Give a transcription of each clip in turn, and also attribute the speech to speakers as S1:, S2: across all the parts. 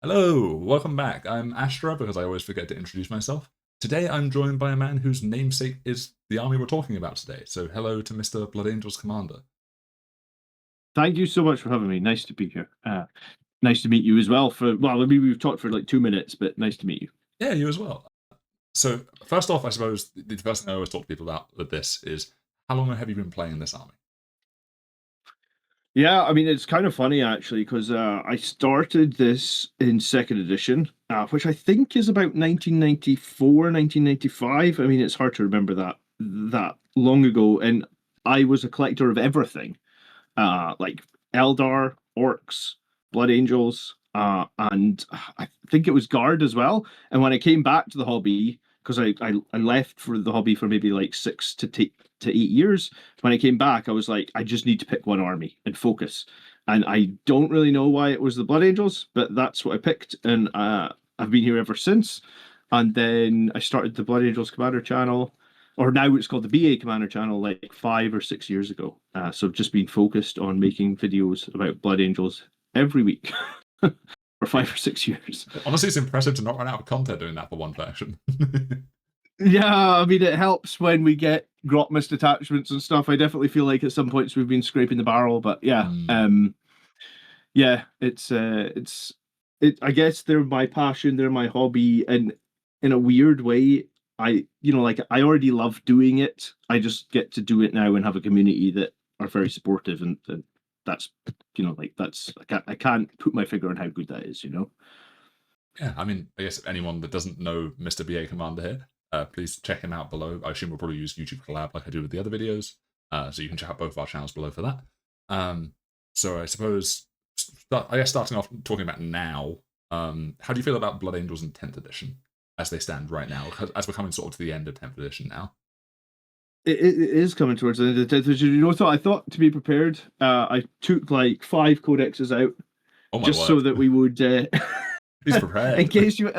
S1: Hello, welcome back. I'm Astra because I always forget to introduce myself. Today I'm joined by a man whose namesake is the army we're talking about today. So hello to Mr. Blood Angel's Commander.
S2: Thank you so much for having me. Nice to be here. Nice to meet you as well. We've talked for like 2 minutes, but nice to meet you.
S1: Yeah, you as well. So first off, I suppose the first thing I always talk to people about with this is how long have you been playing this army?
S2: Yeah, I mean it's kind of funny actually because I started this in second edition, which I think is about 1994, 1995. I mean it's hard to remember that long ago, and I was a collector of everything, like Eldar, Orcs, Blood Angels, and I think it was Guard as well. And when I came back to the hobby, because I left for the hobby for maybe like 6 to 8 years, when I came back, I was like, I just need to pick one army and focus. And I don't really know why it was the Blood Angels, but that's what I picked, and I've been here ever since. And then I started the Blood Angels Commander channel, or now it's called the BA Commander channel, like 5 or 6 years ago. So I've just been focused on making videos about Blood Angels every week for 5 or 6 years.
S1: Honestly, it's impressive to not run out of content doing that for one faction.
S2: Yeah, I mean, it helps when we get Grotmas detachments and stuff. I definitely feel like at some points we've been scraping the barrel, but yeah, yeah, I guess they're my passion, they're my hobby, and in a weird way, like I already love doing it. I just get to do it now and have a community that are very supportive, and that's like I can't put my finger on how good that is.
S1: Yeah, I mean, I guess anyone that doesn't know Mr. BA Commander here, please check him out below. I assume we'll probably use YouTube collab like I do with the other videos, so you can check out both our channels below for that. So I suppose, starting off talking about now, how do you feel about Blood Angels in 10th edition as they stand right now, as we're coming sort of to the end of 10th edition now?
S2: It is coming towards the end of the 10th edition. So I thought to be prepared, I took like 5 codexes out
S1: Oh my
S2: just
S1: word.
S2: so that we wowould
S1: He's prepared.
S2: in case you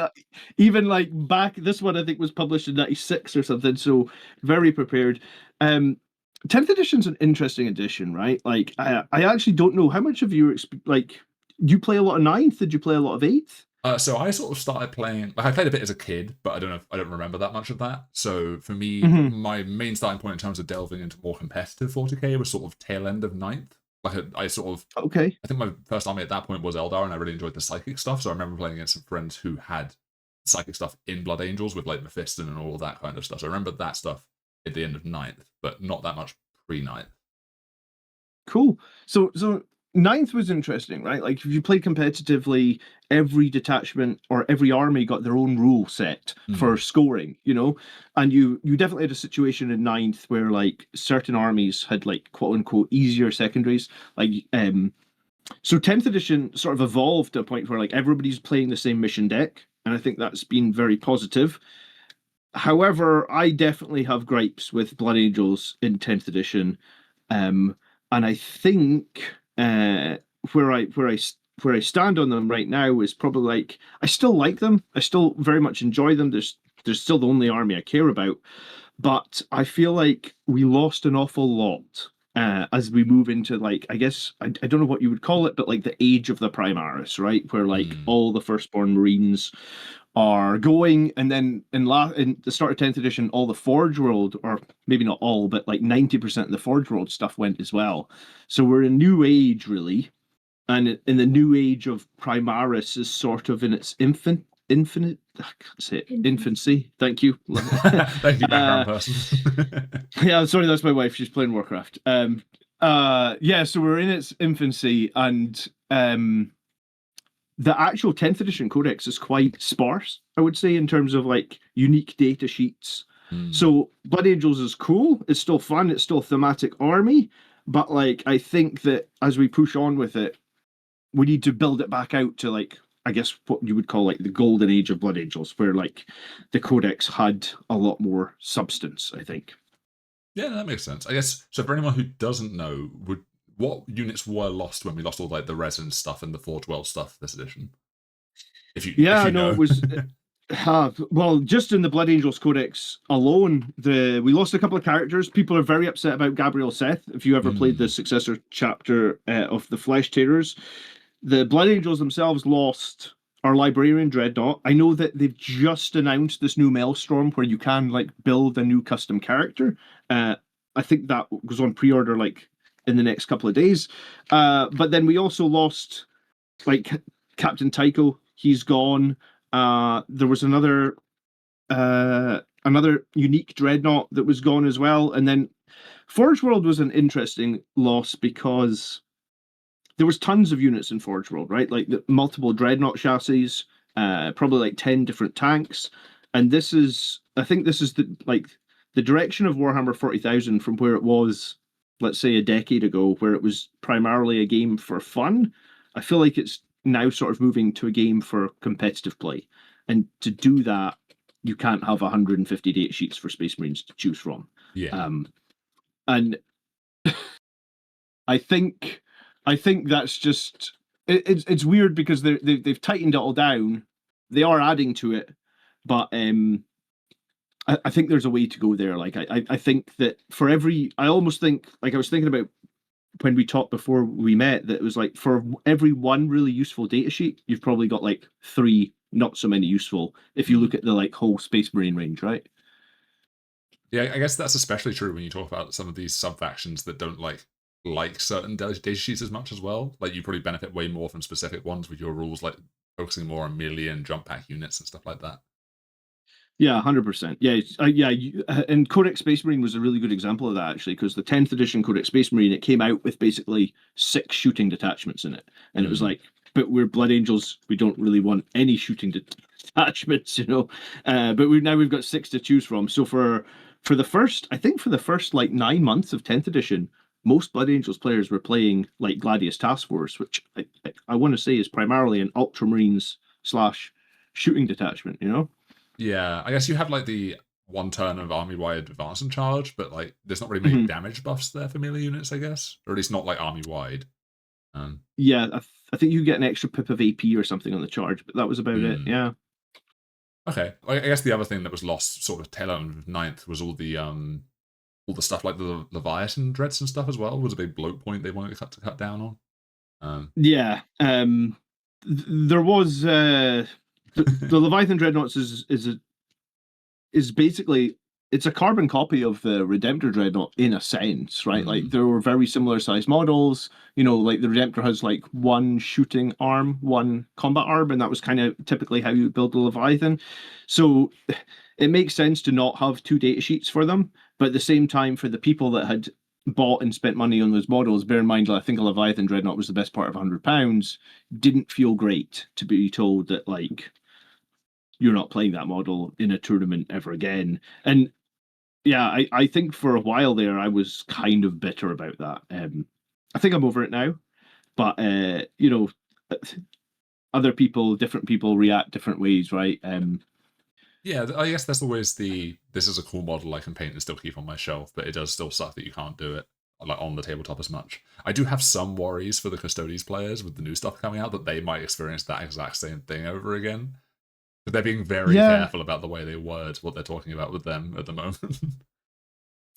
S2: even like back, this one I think was published in 96 or something, so very prepared. 10th edition's an interesting edition, right? Like I actually don't know how much of you like, do you play a lot of ninth? Did you play a lot of eighth?
S1: So I sort of started playing, like I played a bit as a kid, but I don't remember that much of that. So for me,
S2: Mm-hmm.
S1: my main starting point in terms of delving into more competitive 40k was sort of tail end of ninth. Like I sort of,
S2: Okay.
S1: I think my first army at that point was Eldar, and I really enjoyed the psychic stuff. So I remember playing against some friends who had psychic stuff in Blood Angels with like Mephiston and all of that kind of stuff. So I remember that stuff at the end of ninth, but not that much pre-ninth.
S2: Cool. So ninth was interesting, right? Like if you played competitively, every detachment or every army got their own rule set for scoring, and you definitely had a situation in ninth where like certain armies had like quote unquote easier secondaries. Like so 10th edition sort of evolved to a point where like everybody's playing the same mission deck, and I think that's been very positive. However, I definitely have gripes with Blood Angels in 10th edition. Um, and I think where I stand on them right now is probably like I still like them. I still very much enjoy them. There's still the only army I care about, but I feel like we lost an awful lot as we move into like I guess I don't know what you would call it, but like the age of the Primaris, right? Where like all the firstborn Marines are going, and then in the start of 10th edition, all the Forge World, or maybe not all, but like 90% of the Forge World stuff went as well. So we're in a new age, really, and in the new age of Primaris is sort of in its infinite. I can't say it. Infancy. Thank you.
S1: Thank you, background person.
S2: Yeah, sorry, that's my wife. She's playing Warcraft. Yeah, so we're in its infancy, and the actual 10th edition codex is quite sparse, I would say, in terms of like unique data sheets. So Blood Angels is cool, it's still fun, it's still a thematic army, but like I think that as we push on with it, we need to build it back out to like I guess what you would call like the golden age of Blood Angels, where like the codex had a lot more substance, I think.
S1: Yeah, that makes sense. I guess so. For anyone who doesn't know, what units were lost when we lost all like the resin stuff and the Forge World stuff this edition? If
S2: Yeah,
S1: you
S2: no,
S1: know.
S2: it was well, just in the Blood Angels Codex alone, we lost a couple of characters. People are very upset about Gabriel Seth. If you ever played the successor chapter of the Flesh Tearers, the Blood Angels themselves lost our Librarian Dreadnought. I know that they've just announced this new Maelstrom where you can like build a new custom character. I think that goes on pre-order like in the next couple of days. But then we also lost like Captain Tycho. He's gone. There was another unique dreadnought that was gone as well, and then Forge World was an interesting loss because there was tons of units in Forge World, right? Like the multiple dreadnought chassis, probably like 10 different tanks. And I think this is the direction of Warhammer 40,000 from where it was, let's say, a decade ago, where it was primarily a game for fun. I feel like it's now sort of moving to a game for competitive play. And to do that, you can't have 150 data sheets for Space Marines to choose from.
S1: Yeah.
S2: And I think that's just it's weird because they've tightened it all down. They are adding to it, but I think there's a way to go there. Like I think that for every I almost think like I was thinking about when we talked before we met that it was like for every one really useful datasheet, you've probably got like three not so many useful if you look at the like whole Space Marine range, right?
S1: Yeah, I guess that's especially true when you talk about some of these sub factions that don't like certain data sheets as much as well. Like you probably benefit way more from specific ones with your rules, like focusing more on melee and jump pack units and stuff like that.
S2: Yeah, 100%. Yeah, yeah. And Codex Space Marine was a really good example of that actually, because the 10th edition Codex Space Marine it came out with basically 6 shooting detachments in it, and it was like, but we're Blood Angels, we don't really want any shooting detachments, you know. But we've got 6 to choose from. So for the first, I think for the first like 9 months of 10th edition, most Blood Angels players were playing like Gladius Task Force, which I want to say is primarily an Ultramarines slash shooting detachment, you know.
S1: Yeah, I guess you have like the one turn of army wide advance and charge, but like there's not really many
S2: Mhm.
S1: damage buffs there for melee units, I guess, or at least not like army wide.
S2: Yeah, I think you get an extra pip of AP or something on the charge, but that was about it.
S1: Hmm.
S2: Yeah.
S1: Okay, I guess the other thing that was lost, sort of tail end of ninth, was all the stuff like the Leviathan dreads and stuff as well. Was a big bloat point they wanted to cut down on.
S2: Yeah. There was the Leviathan Dreadnoughts is basically it's a carbon copy of the Redemptor Dreadnought in a sense, right? Like there were very similar sized models. You know, like the Redemptor has like one shooting arm, one combat arm, and that was kind of typically how you build the Leviathan. So it makes sense to not have 2 data sheets for them, but at the same time, for the people that had bought and spent money on those models, bear in mind, I think a Leviathan Dreadnought was the best part of £100. Didn't feel great to be told that like you're not playing that model in a tournament ever again. And yeah, I think for a while there I was kind of bitter about that. I think I'm over it now, but you know, other people, different people react different ways, right?
S1: Yeah, I guess that's always this is a cool model I can paint and still keep on my shelf, but it does still suck that you can't do it like on the tabletop as much. I do have some worries for the Custodes players with the new stuff coming out that they might experience that exact same thing over again. But they're being very
S2: Yeah,
S1: careful about the way they word what they're talking about with them at the moment.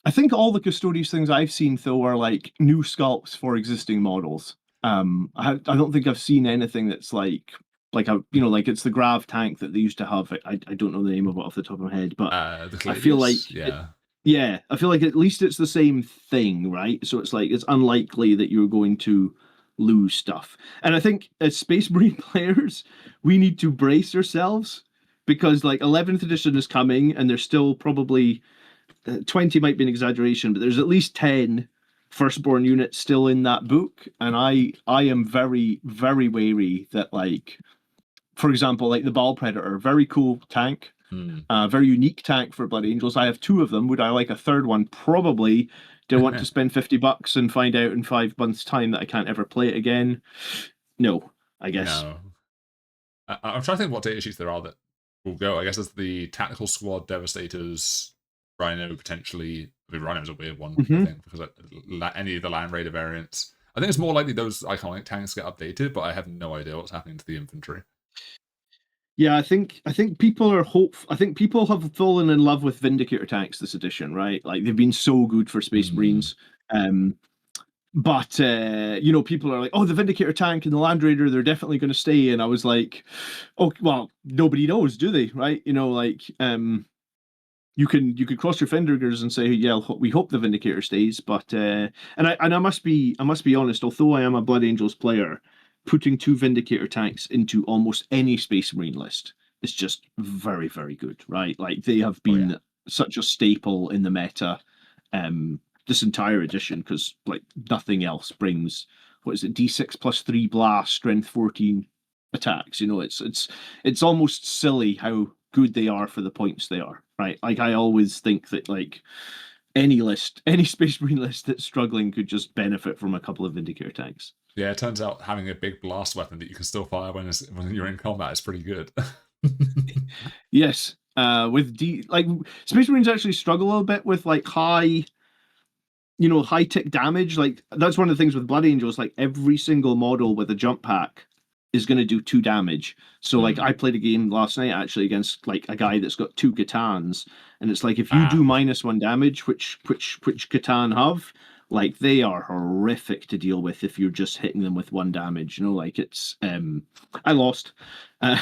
S2: I think all the Custodes things I've seen though are like new sculpts for existing models. I don't think I've seen anything that's like a you know like it's the Grav tank that they used to have. I don't know the name of it off the top of my head, but
S1: The
S2: I feel like
S1: Gladius, yeah.
S2: yeah, I feel like at least it's the same thing, right? So it's like it's unlikely that you're going to lose stuff. And I think as Space Marine players, we need to brace ourselves because like 11th edition is coming and there's still probably 20 might be an exaggeration, but there's at least 10 firstborn units still in that book. And I am very, very wary that like, for example, like the Ball Predator, very cool tank, very unique tank for Blood Angels. I have 2 of them. Would I like a third one? Probably. Do I want to spend $50 and find out in 5 months' time that I can't ever play it again? No, I guess.
S1: No. I'm trying to think what data sheets there are that will go. I guess there's the Tactical Squad Devastators, Rhino potentially. I mean, Rhino's a weird one, I
S2: Mm-hmm.
S1: think, because any of the Land Raider variants. I think it's more likely those iconic tanks get updated, but I have no idea what's happening to the infantry.
S2: Yeah, I think people are hope. I think people have fallen in love with Vindicator tanks this edition, right? Like they've been so good for Space
S1: Hmm.
S2: Marines. Um, But people are like, oh, the Vindicator tank and the Land Raider, they're definitely going to stay. And I was like, oh, well, nobody knows, do they? Right? You can cross your fingers and say, yeah, we hope the Vindicator stays. But I must be honest. Although I am a Blood Angels player, putting two Vindicator tanks into almost any Space Marine list is just very, very good. Right? Like they have
S1: Oh yeah.
S2: been such a staple in the meta. This entire edition because like nothing else brings what is it D6 plus 3 blast strength 14 attacks. It's almost silly how good they are for the points they are, right? Like I always think that like any Space Marine list that's struggling could just benefit from a couple of Vindicator tanks.
S1: Yeah, it turns out having a big blast weapon that you can still fire when you're in combat is pretty good.
S2: Yes, with Space Marines actually struggle a little bit with like high tick damage. Like that's one of the things with Blood Angels. Like every single model with a jump pack is going to do 2 damage. So like I played a game last night actually against like a guy that's got 2 Catans, and it's like if you do -1 damage, which Catan have, like they are horrific to deal with if you're just hitting them with 1 damage. Like it's I lost. Uh,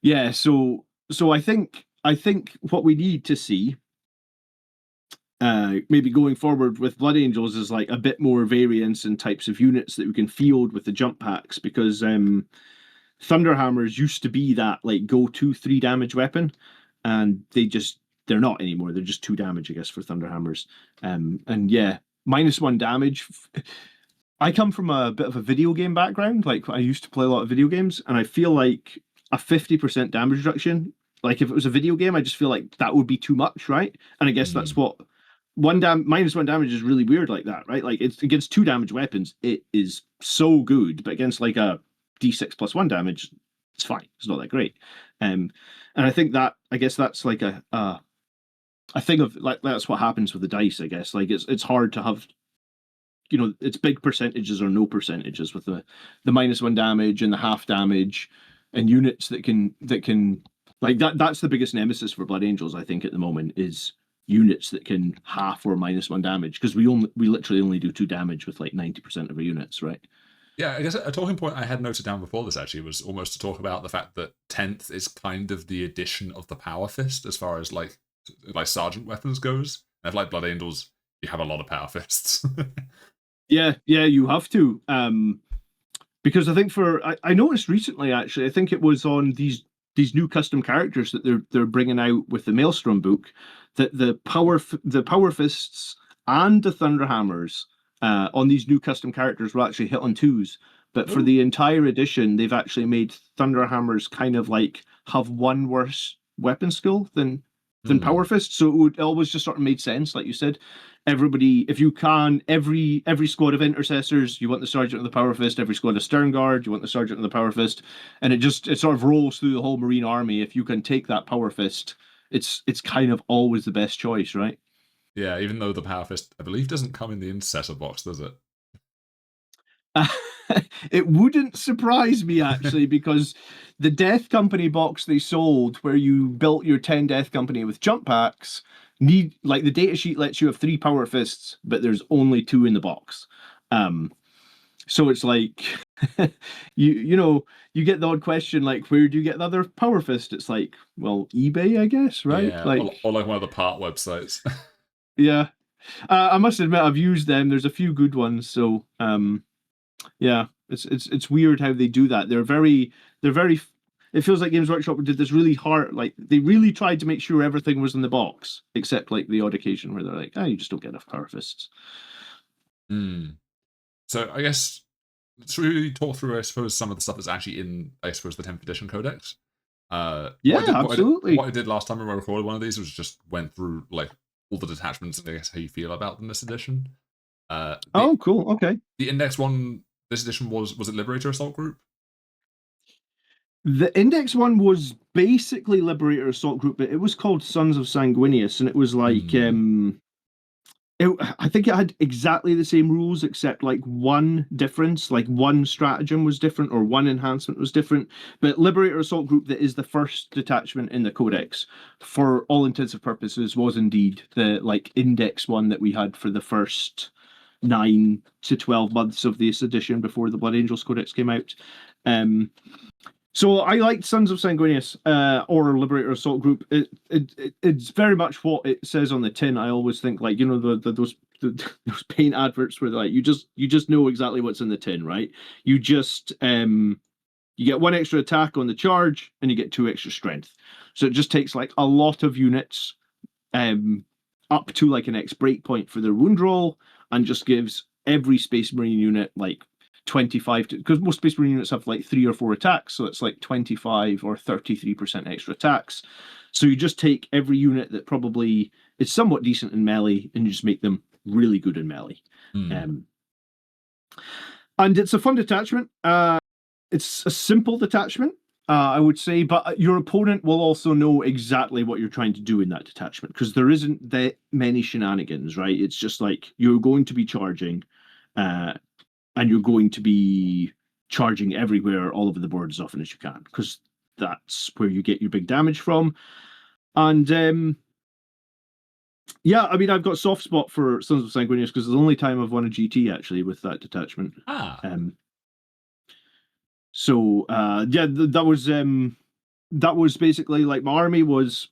S2: yeah, so I think what we need to see maybe going forward with Blood Angels is like a bit more variance in types of units that we can field with the jump packs because Thunderhammers used to be that like go-to 3 damage weapon, and they're not anymore. They're just 2 damage, I guess, for Thunderhammers. And yeah, -1 damage. I come from a bit of a video game background. Like I used to play a lot of video games, and I feel like a 50% damage reduction. Like if it was a video game, I just feel like that would be too much, right? And I guess that's what -1 damage is really weird like that, right? Like it's against 2 damage weapons, it is so good, but against like a D6 plus 1 damage, it's fine. It's not that great. And I guess that's like a thing of like that's what happens with the dice, I guess. Like it's hard to have it's big percentages or no percentages with the -1 damage and the half damage and units that can like that's the biggest nemesis for Blood Angels, I think, at the moment is units that can half or -1 damage because we literally only do 2 damage with like 90% of our units, right?
S1: Yeah, I guess a talking point I had noted down before this actually was almost to talk about the fact that 10th is kind of the addition of the Power Fist as far as like sergeant weapons goes. And if like Blood Angels, you have a lot of Power Fists.
S2: Yeah, you have to. Because I think I noticed recently actually, I think it was on these new custom characters that they're bringing out with the Maelstrom book, that the power fists and the Thunderhammers on these new custom characters will actually hit on twos. But for the entire edition, they've actually made Thunderhammers kind of like have one worse weapon skill than Power Fist. So it would always just sort of made sense, like you said. Everybody, if you can, every squad of intercessors, you want the sergeant of the Power Fist. Every squad of Stern Guard, you want the sergeant of the Power Fist, and it sort of rolls through the whole Marine army. If you can take that Power Fist, it's kind of always the best choice, right?
S1: Yeah, even though the Power Fist, I believe, doesn't come in the intercessor box, does it?
S2: It wouldn't surprise me actually, because the Death Company box they sold, where you built your 10 Death Company with jump packs, need like the data sheet lets you have 3 power fists, but there's only 2 in the box. So it's like you get the odd question like, where do you get the other power fist? It's like, well, eBay, I guess, right?
S1: Yeah,
S2: Like,
S1: or like one of the part websites.
S2: yeah. I must admit I've used them. There's a few good ones, so yeah, it's weird how they do that. They're very. It feels like Games Workshop did this really hard. Like they really tried to make sure everything was in the box, except like the odd occasion where they're like, "Oh, you just don't get enough power fists."
S1: So I guess should we talk through, I suppose, some of the stuff that's actually in, I suppose, the 10th edition Codex?
S2: Yeah, absolutely.
S1: What I did last time when I recorded one of these was just went through like all the detachments and I guess how you feel about them this edition.
S2: Oh, cool. Okay.
S1: The index one this edition was it Liberator Assault Group?
S2: The index one was basically Liberator Assault Group, but it was called Sons of Sanguinius, and it was like I think it had exactly the same rules except like one difference, like one stratagem was different or one enhancement was different. But Liberator Assault Group, that is the first detachment in the Codex, for all intents and purposes, was indeed the like index one that we had for the first 9 to 12 months of this edition before the Blood Angels Codex came out. So I liked Sons of Sanguinius or Liberator Assault Group. It's very much what it says on the tin. I always think like those paint adverts where like you just know exactly what's in the tin, right? You just you get 1 extra attack on the charge and you get 2 extra strength. So it just takes like a lot of units up to like an X breakpoint for their wound roll and just gives every Space Marine unit like 25 to, because most Space Marine units have like 3 or 4 attacks, so it's like 25 or 33% extra attacks. So you just take every unit that probably is somewhat decent in melee and you just make them really good in melee. And it's a fun detachment. It's a simple detachment, I would say, but your opponent will also know exactly what you're trying to do in that detachment because there isn't that many shenanigans, right? It's just like you're going to be charging, and you're going to be charging everywhere, all over the board as often as you can because that's where you get your big damage from. And yeah, I mean, I've got a soft spot for Sons of Sanguinius because it's the only time I've won a GT actually with that detachment. So yeah, that was basically like my army was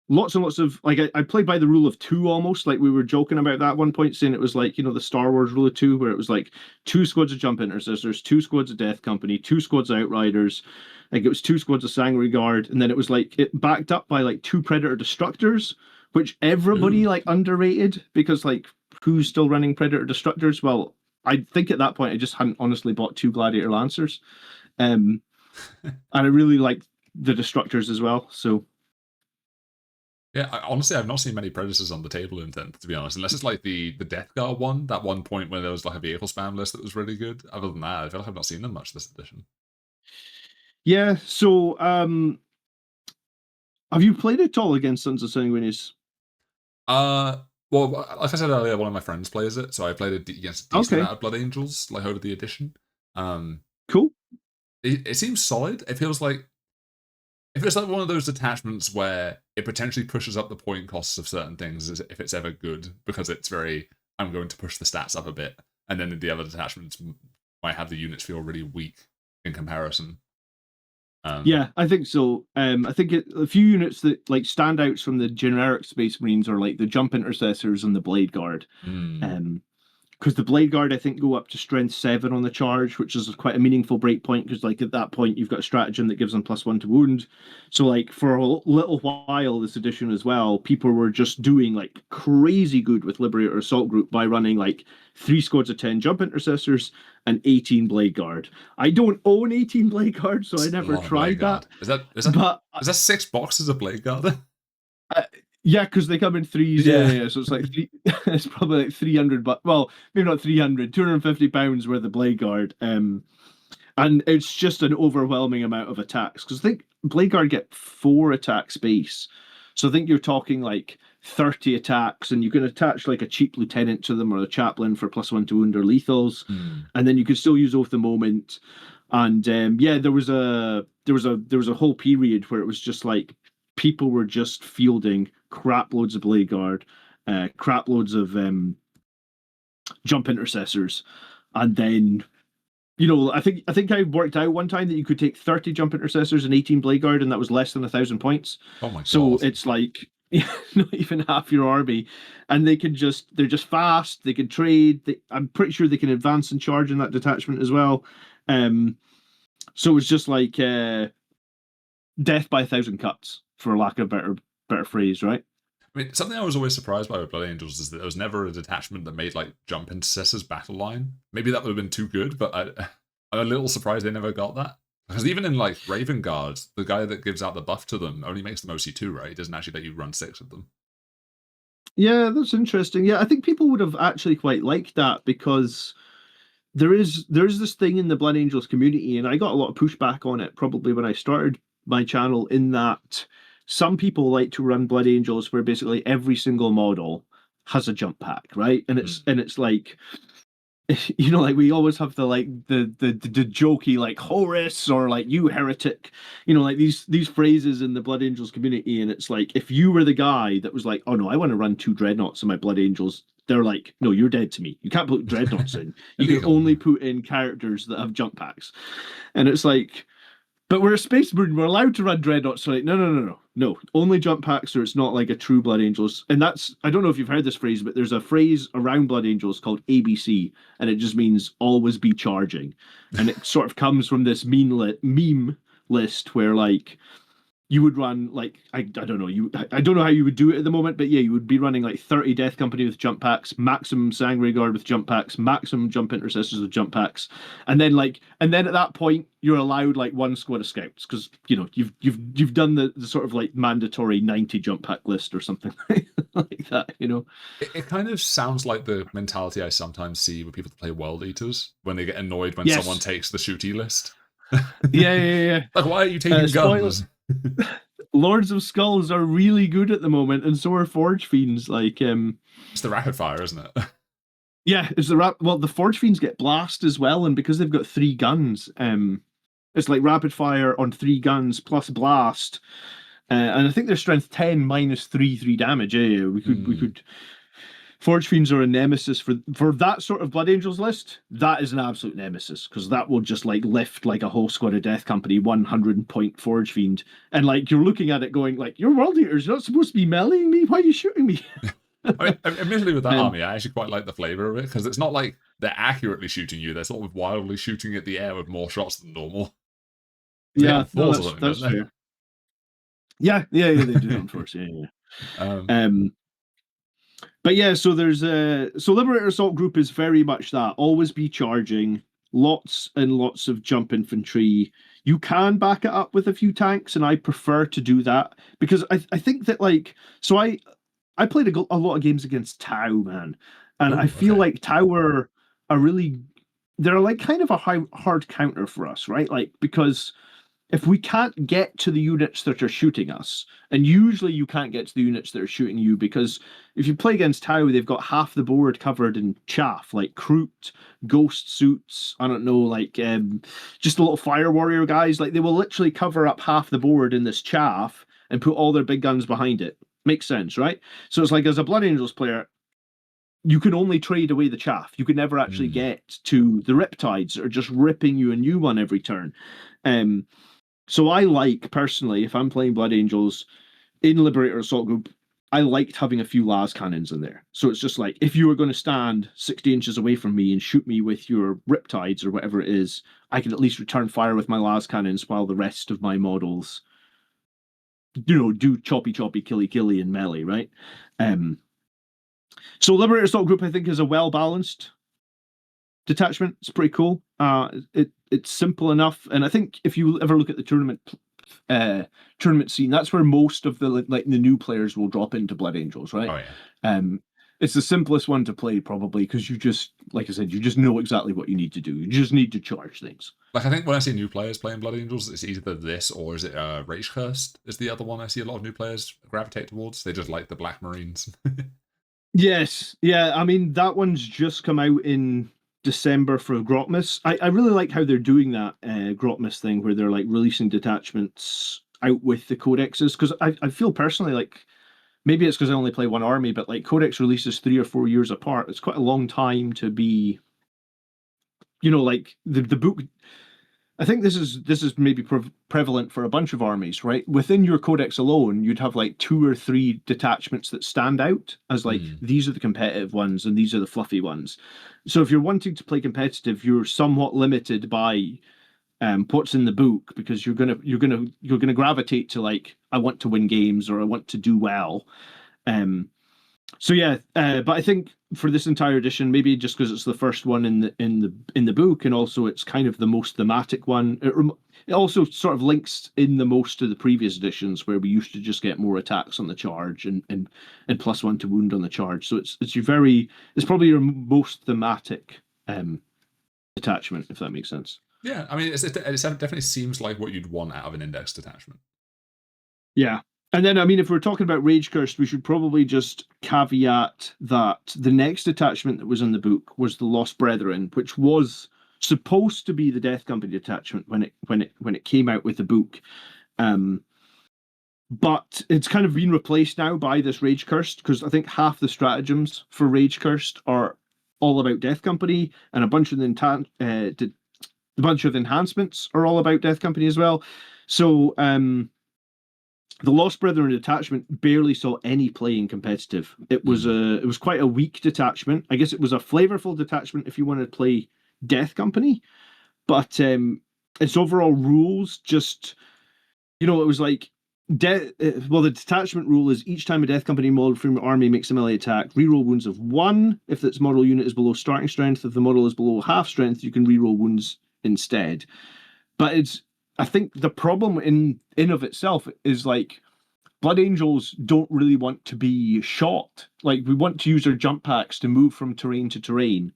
S2: lots and lots of like I played by the rule of 2 almost. Like we were joking about that at one point, saying it was like the Star Wars rule of 2, where it was like 2 squads of jump intercessors, 2 squads of death company, 2 squads of outriders. Like it was 2 squads of Sanguinary Guard, and then it was like it backed up by like 2 Predator Destructors, which everybody like underrated because like who's still running Predator Destructors? Well, I think at that point I just hadn't honestly bought 2 Gladiator Lancers, and I really like the Destructors as well. So
S1: yeah, honestly, I've not seen many Predators on the table in 10th, to be honest, unless it's like the Death Guard one, that one point where there was like a vehicle spam list that was really good. Other than that, I feel like I've not seen them much this edition.
S2: yeah, so have you played at all against Sons of Sanguinius?
S1: Well, like I said earlier, one of my friends plays it, so I played against a decent amount of Blood Angels, like over the edition.
S2: Cool.
S1: It seems solid. It feels like if it's like one of those detachments where it potentially pushes up the point costs of certain things, if it's ever good, because it's very I'm going to push the stats up a bit, and then the other detachments might have the units feel really weak in comparison.
S2: Yeah, I think so. I think a few units that like standouts from the generic Space Marines are like the Jump Intercessors and the Blade Guard. Because the Blade Guard, I think, go up to strength 7 on the charge, which is quite a meaningful breakpoint. Because like at that point, you've got a stratagem that gives them +1 to wound. So like for a little while this edition as well, people were just doing like crazy good with Liberator Assault Group by running like 3 squads of 10 Jump Intercessors and 18 Blade Guard. I don't own 18 Blade Guard, so I never tried that.
S1: Is that
S2: but
S1: is that 6 boxes of Blade Guard?
S2: Yeah, because they come in threes. Yeah. So it's like it's probably like 300, but well, maybe not 300, £250 worth of Blade Guard. And it's just an overwhelming amount of attacks because I think Blade Guard get 4 attack space. So I think you're talking like 30 attacks, and you can attach like a cheap lieutenant to them or a chaplain for +1 to wound or lethals, and then you can still use Oath the Moment. And yeah, there was a whole period where it was just like people were just fielding crap loads of Blade Guard, crap loads of Jump Intercessors, and then I think I worked out one time that you could take 30 Jump Intercessors and 18 Blade Guard, and that was less than 1,000 points.
S1: Oh my god!
S2: So it's like not even half your army, and they're just fast. They can trade. I'm pretty sure they can advance and charge in that detachment as well. So it's just like death by 1,000 cuts, for lack of a better phrase, right?
S1: I mean, something I was always surprised by with Blood Angels is that there was never a detachment that made like Jump Intercessors battle line. Maybe that would have been too good, but I'm a little surprised they never got that. Because even in like Raven Guard, the guy that gives out the buff to them only makes them OC2, right? He doesn't actually let you run 6 of them.
S2: Yeah, that's interesting. Yeah, I think people would have actually quite liked that because there's this thing in the Blood Angels community, and I got a lot of pushback on it probably when I started my channel, in that some people like to run Blood Angels where basically every single model has a jump pack, right? And it's like like we always have the jokey like Horus or like you heretic, like these phrases in the Blood Angels community, and it's like if you were the guy that was like, oh no, I want to run 2 dreadnoughts in my Blood Angels they're like, no, you're dead to me. You can't put dreadnoughts in. You can only put in characters that have jump packs. And it's like, but we're a space marine. We're allowed to run dreadnoughts. So like, no. Only jump packs, or it's not like a true Blood Angels. And that's, I don't know if you've heard this phrase, but there's a phrase around Blood Angels called ABC, and it just means always be charging. And it sort of comes from this meme list where like you would run like I don't know I don't know how you would do it at the moment, but yeah, you would be running like 30 Death Company with jump packs, maximum Sangre Guard with jump packs, maximum Jump Intercessors with jump packs, and then at that point you're allowed like one squad of scouts because you've done the sort of like mandatory 90 jump pack list or something like that.
S1: It kind of sounds like the mentality I sometimes see with people that play World Eaters when they get annoyed when someone takes the shooty list.
S2: Yeah.
S1: Like, why are you taking guns?
S2: Lords of Skulls are really good at the moment, and so are Forge Fiends. Like,
S1: it's the rapid fire, isn't it?
S2: Yeah, it's the Forge Fiends get blast as well, and because they've got 3 guns, it's like rapid fire on 3 guns plus blast, and I think they're strength 10 minus 3 damage. Yeah, we could. Forge Fiends are a nemesis for that sort of Blood Angels list. That is an absolute nemesis because that will just like lift like a whole squad of Death Company 100-point Forge Fiend, and like you're looking at it going like, you're World Eaters, you're not supposed to be meleeing me. Why are you shooting me?
S1: I mean, admittedly, with that army, I actually quite like the flavor of it because it's not like they're accurately shooting you; they're sort of wildly shooting at the air with more shots than normal.
S2: Yeah, no, that's fair. Yeah, they do on force. Yeah. But yeah, so there's Liberator Assault Group is very much that. Always be charging, lots and lots of jump infantry. You can back it up with a few tanks, and I prefer to do that because I think that like I played a lot of games against Tau, man, and I feel like Tau are they're like kind of a hard counter for us, right? Like because if we can't get to the units that are shooting us, and usually you can't get to the units that are shooting you because if you play against Tau, they've got half the board covered in chaff, like Kroot, ghost suits, I don't know, like just the little fire warrior guys. Like they will literally cover up half the board in this chaff and put all their big guns behind it. Makes sense, right? So it's like as a Blood Angels player, you can only trade away the chaff. You can never actually get to the Riptides that are just ripping you a new one every turn. So I like, personally, if I'm playing Blood Angels in Liberator Assault Group, I liked having a few las cannons in there. So it's just like, if you were going to stand 60 inches away from me and shoot me with your Riptides or whatever it is, I can at least return fire with my las cannons while the rest of my models, do choppy, killy and melee, right? So Liberator Assault Group, I think, is a well-balanced detachment. It's pretty cool. It's simple enough, and I think if you ever look at the tournament scene, that's where most of the new players will drop into Blood Angels, right?
S1: Oh yeah.
S2: It's the simplest one to play probably because you just, like I said, you just know exactly what you need to do. You just need to charge things.
S1: Like I think when I see new players playing Blood Angels, it's either this or is it Rage Cursed is the other one I see a lot of new players gravitate towards. They just like the Black Marines.
S2: Yes, yeah. I mean that one's just come out in December for Grotmas. I really like how they're doing that Grotmas thing where they're like releasing detachments out with the codexes because I feel personally like maybe it's because I only play one army, but like Codex releases 3 or 4 years apart. It's quite a long time to be, like the book. I think this is maybe prevalent for a bunch of armies, right? Within your codex alone, you'd have like 2 or 3 detachments that stand out as like these are the competitive ones and these are the fluffy ones. So if you're wanting to play competitive, you're somewhat limited by what's in the book because you're gonna gravitate to like I want to win games or I want to do well. So yeah, but I think for this entire edition, maybe just because it's the first one in the book, and also it's kind of the most thematic one. It also sort of links in the most to the previous editions where we used to just get more attacks on the charge and +1 to wound on the charge. So it's probably your most thematic detachment, if that makes sense.
S1: Yeah, I mean, it definitely seems like what you'd want out of an index detachment.
S2: Yeah. And then, I mean, if we're talking about Rage Cursed, we should probably just caveat that the next detachment that was in the book was the Lost Brethren, which was supposed to be the Death Company detachment when it came out with the book. but it's kind of been replaced now by this Rage Cursed, because I think half the stratagems for Rage Cursed are all about Death Company, and a bunch of enhancements are all about Death Company as well. So the Lost Brethren detachment barely saw any play in competitive. It was quite a weak detachment. I guess it was a flavorful detachment if you wanted to play Death Company, but its overall rules just, it was like the detachment rule is each time a Death Company model from your army makes a melee attack, reroll wounds of 1. If its model unit is below starting strength, if the model is below half strength, you can reroll wounds instead. But I think the problem in of itself is like Blood Angels don't really want to be shot. Like, we want to use our jump packs to move from terrain to terrain,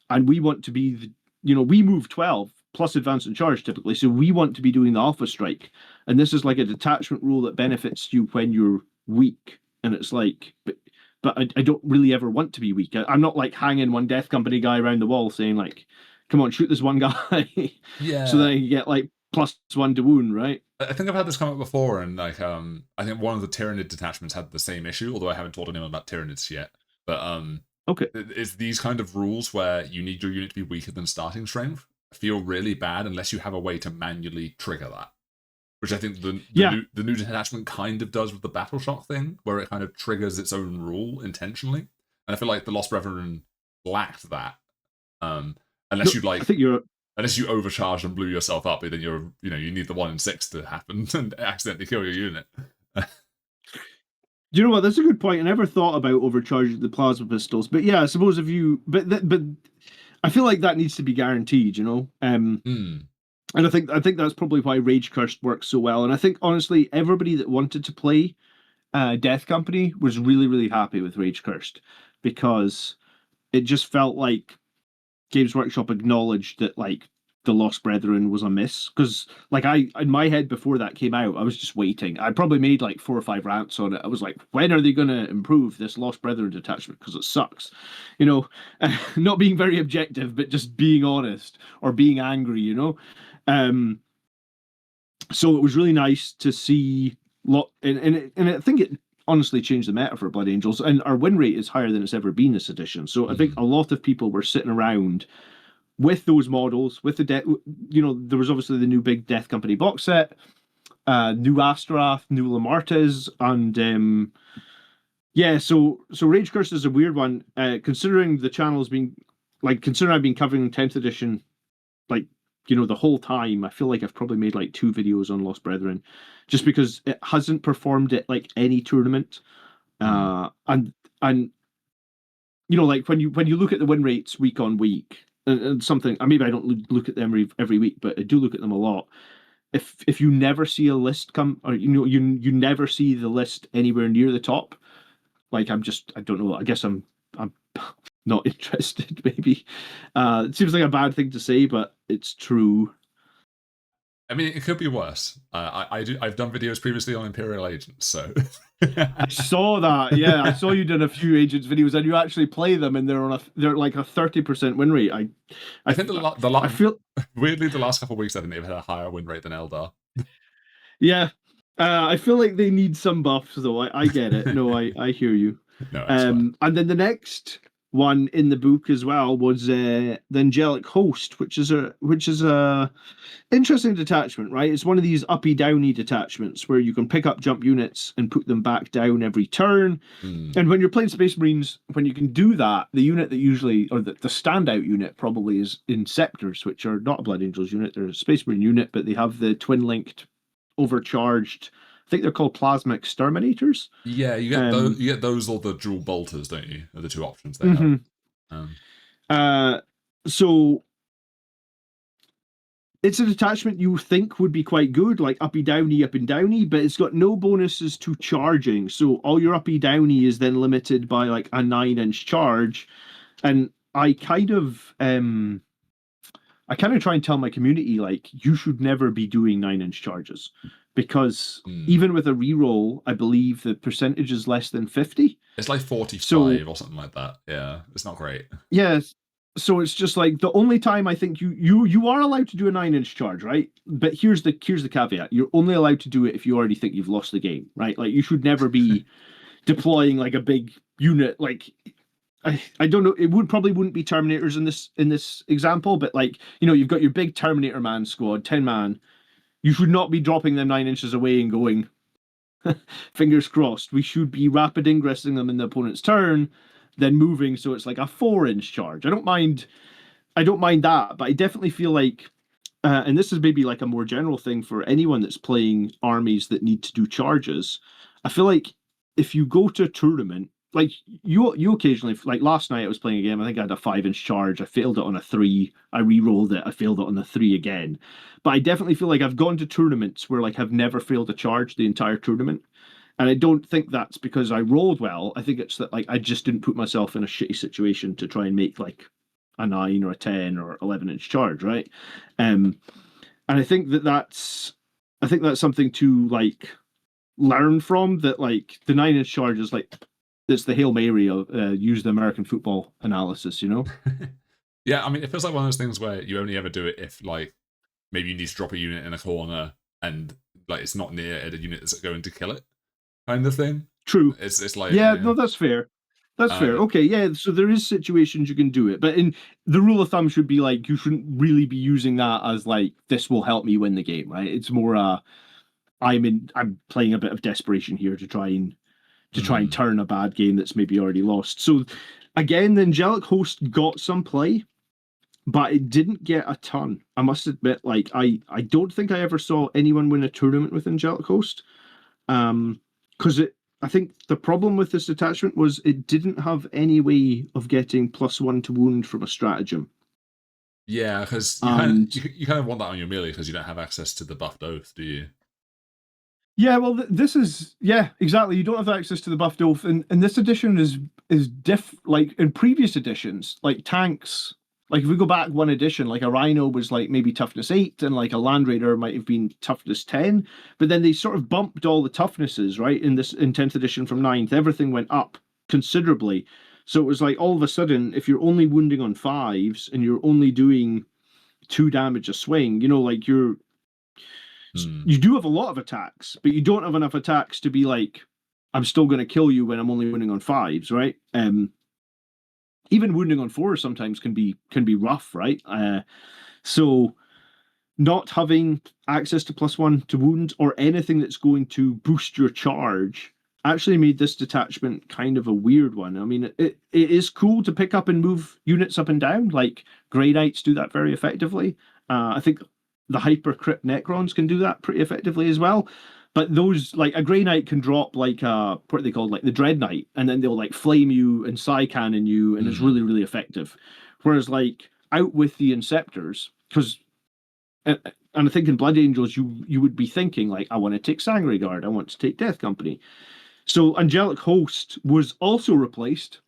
S2: and we want to be we move 12 plus advance and charge typically, so we want to be doing the alpha strike, and this is like a detachment rule that benefits you when you're weak, and it's like, but I don't really ever want to be weak. I'm not like hanging one Death Company guy around the wall saying like, come on, shoot this one guy so that
S1: Yeah.
S2: I can get like +1 to wound, right?
S1: I think I've had this come up before, and like I think one of the Tyranid detachments had the same issue, although I haven't told anyone about Tyranids yet. But
S2: Okay.
S1: it's these kind of rules where you need your unit to be weaker than starting strength feel really bad unless you have a way to manually trigger that. Which I think
S2: Yeah.
S1: the new detachment kind of does with the battle shock thing, where it kind of triggers its own rule intentionally. And I feel like the Lost Brethren lacked that.
S2: No,
S1: Unless you
S2: I
S1: like
S2: think you're
S1: unless you overcharged and blew yourself up, then you need the 1 in 6 to happen and accidentally kill your unit.
S2: Do you know what? That's a good point. I never thought about overcharging the plasma pistols, but yeah, I suppose if you, but I feel like that needs to be guaranteed,
S1: Hmm.
S2: and I think that's probably why Rage Cursed works so well. And I think honestly, everybody that wanted to play Death Company was really really happy with Rage Cursed, because it just felt like Games Workshop acknowledged that like the Lost Brethren was a miss, because like I in my head before that came out, I was just waiting. I probably made like 4 or 5 rants on it. I was like, when are they going to improve this Lost Brethren detachment, because it sucks, you know, not being very objective, but just being honest or being angry, Um, so it was really nice to see and I think it honestly changed the meta for Blood Angels, and our win rate is higher than it's ever been this edition. So I think
S1: Mm.
S2: a lot of people were sitting around with those models, with the there was obviously the new big Death Company box set, new Astra, new Lamartes, and yeah. So Rage Curse is a weird one, considering the channel's been considering I've been covering 10th edition like the whole time. I feel like I've probably made like 2 videos on Lost Brethren, just because it hasn't performed at like any tournament,
S1: Mm.
S2: and like when you look at the win rates week on week, and something, maybe I don't look at them every week, but I do look at them a lot. If you never see a list come, or you never see the list anywhere near the top, like I don't know. I guess I'm not interested. Maybe it seems like a bad thing to say, but it's true.
S1: I mean, it could be worse. I've done videos previously on Imperial Agents, so
S2: I saw that. Yeah, I saw you did a few agents videos, and you actually play them, and they're like a 30% win rate.
S1: I
S2: I
S1: think
S2: I feel
S1: weirdly the last couple of weeks I think they've had a higher win rate than Eldar.
S2: Yeah. I feel like they need some buffs, though. I get it. No, I hear you.
S1: No, it's fine.
S2: And then the next one in the book as well was the Angelic Host, which is a interesting detachment, right? It's one of these uppy downy detachments where you can pick up jump units and put them back down every turn.
S1: Mm.
S2: And when you're playing Space Marines, when you can do that, the unit that usually, or the standout unit probably, is Inceptors, which are not a Blood Angels unit. They're a Space Marine unit, but they have the twin linked overcharged. I think they're called plasma exterminators.
S1: Yeah,
S2: Um,
S1: you get those or the dual bolters, don't you? Are the 2 options they have.
S2: mhm.
S1: Um,
S2: uh, so it's a detachment you think would be quite good, like uppy downy, up and downy, but it's got no bonuses to charging. So all your uppy downy is then limited by like a 9-inch charge. And I kind of try and tell my community like you should never be doing 9-inch charges, because
S1: mm.
S2: even with a reroll, I believe the percentage is less than 50.
S1: It's like
S2: So
S1: 45 or something like that. Yeah, it's not great.
S2: yeah, so it's just like the only time I think you are allowed to do a 9-inch charge, right? But here's the caveat: you're only allowed to do it if you already think you've lost the game, right? Like you should never be deploying like a big unit. Like I don't know, it probably wouldn't be Terminators in this example, but like you've got your big Terminator man squad, 10 man. You should not be dropping them 9 inches away and going. Fingers crossed. We should be rapid ingressing them in the opponent's turn, then moving so it's like a 4-inch charge. I don't mind. I don't mind that, but I definitely feel like, and this is maybe like a more general thing for anyone that's playing armies that need to do charges. I feel like if you go to a tournament, like you occasionally, like last night I was playing a game. I think I had a 5-inch charge. I failed it on a 3. I re-rolled it. I failed it on a 3 again. But I definitely feel like I've gone to tournaments where like I've never failed a charge the entire tournament. And I don't think that's because I rolled well. I think it's that like I just didn't put myself in a shitty situation to try and make like a 9 or a 10 or 11-inch charge, right? And I think that's something to like learn from. That like the 9-inch charge is like it's the Hail Mary of use the American football analysis,
S1: Yeah, I mean, it feels like one of those things where you only ever do it if like maybe you need to drop a unit in a corner and like it's not near a unit that's going to kill it, kind of thing.
S2: True.
S1: It's like
S2: Yeah, no, that's fair. That's fair.
S1: But
S2: Okay, yeah. So there is situations you can do it, but in the rule of thumb should be like you shouldn't really be using that as like this will help me win the game, right? It's more I'm playing a bit of desperation here to try and turn a bad game that's maybe already lost. So again, the Angelic Host got some play, but it didn't get a ton. I must admit, like I don't think I ever saw anyone win a tournament with Angelic Host. Because I think the problem with this detachment was it didn't have any way of getting +1 to wound from a stratagem.
S1: yeah, because
S2: And
S1: you kind of want that on your melee because you don't have access to the buffed oath, do you?
S2: yeah, well, this is yeah, exactly. You don't have access to the buffed oath, and this edition is like in previous editions, like tanks. Like if we go back one edition, like a Rhino was like maybe toughness 8, and like a Land Raider might have been toughness 10. But then they sort of bumped all the toughnesses, right? In 10th edition from 9th, everything went up considerably. So it was like all of a sudden, if you're only wounding on 5s and you're only doing 2 damage a swing, like you do have a lot of attacks, but you don't have enough attacks to be like, I'm still going to kill you when I'm only wounding on 5s, right? Even wounding on 4s sometimes can be rough, right? So not having access to +1 to wound or anything that's going to boost your charge actually made this detachment kind of a weird one. I mean, it is cool to pick up and move units up and down. Like Grey Knights do that very effectively. I think the Hyper Crypt Necrons can do that pretty effectively as well. But those, like a Grey Knight can drop like what are they called? Like the Dread Knight, and then they'll like flame you and Psy Cannon you, and it's really, really effective. Whereas like out with the Inceptors, because and I think in Blood Angels you would be thinking like, I want to take Sangre Guard, I want to take Death Company. So Angelic Host was also replaced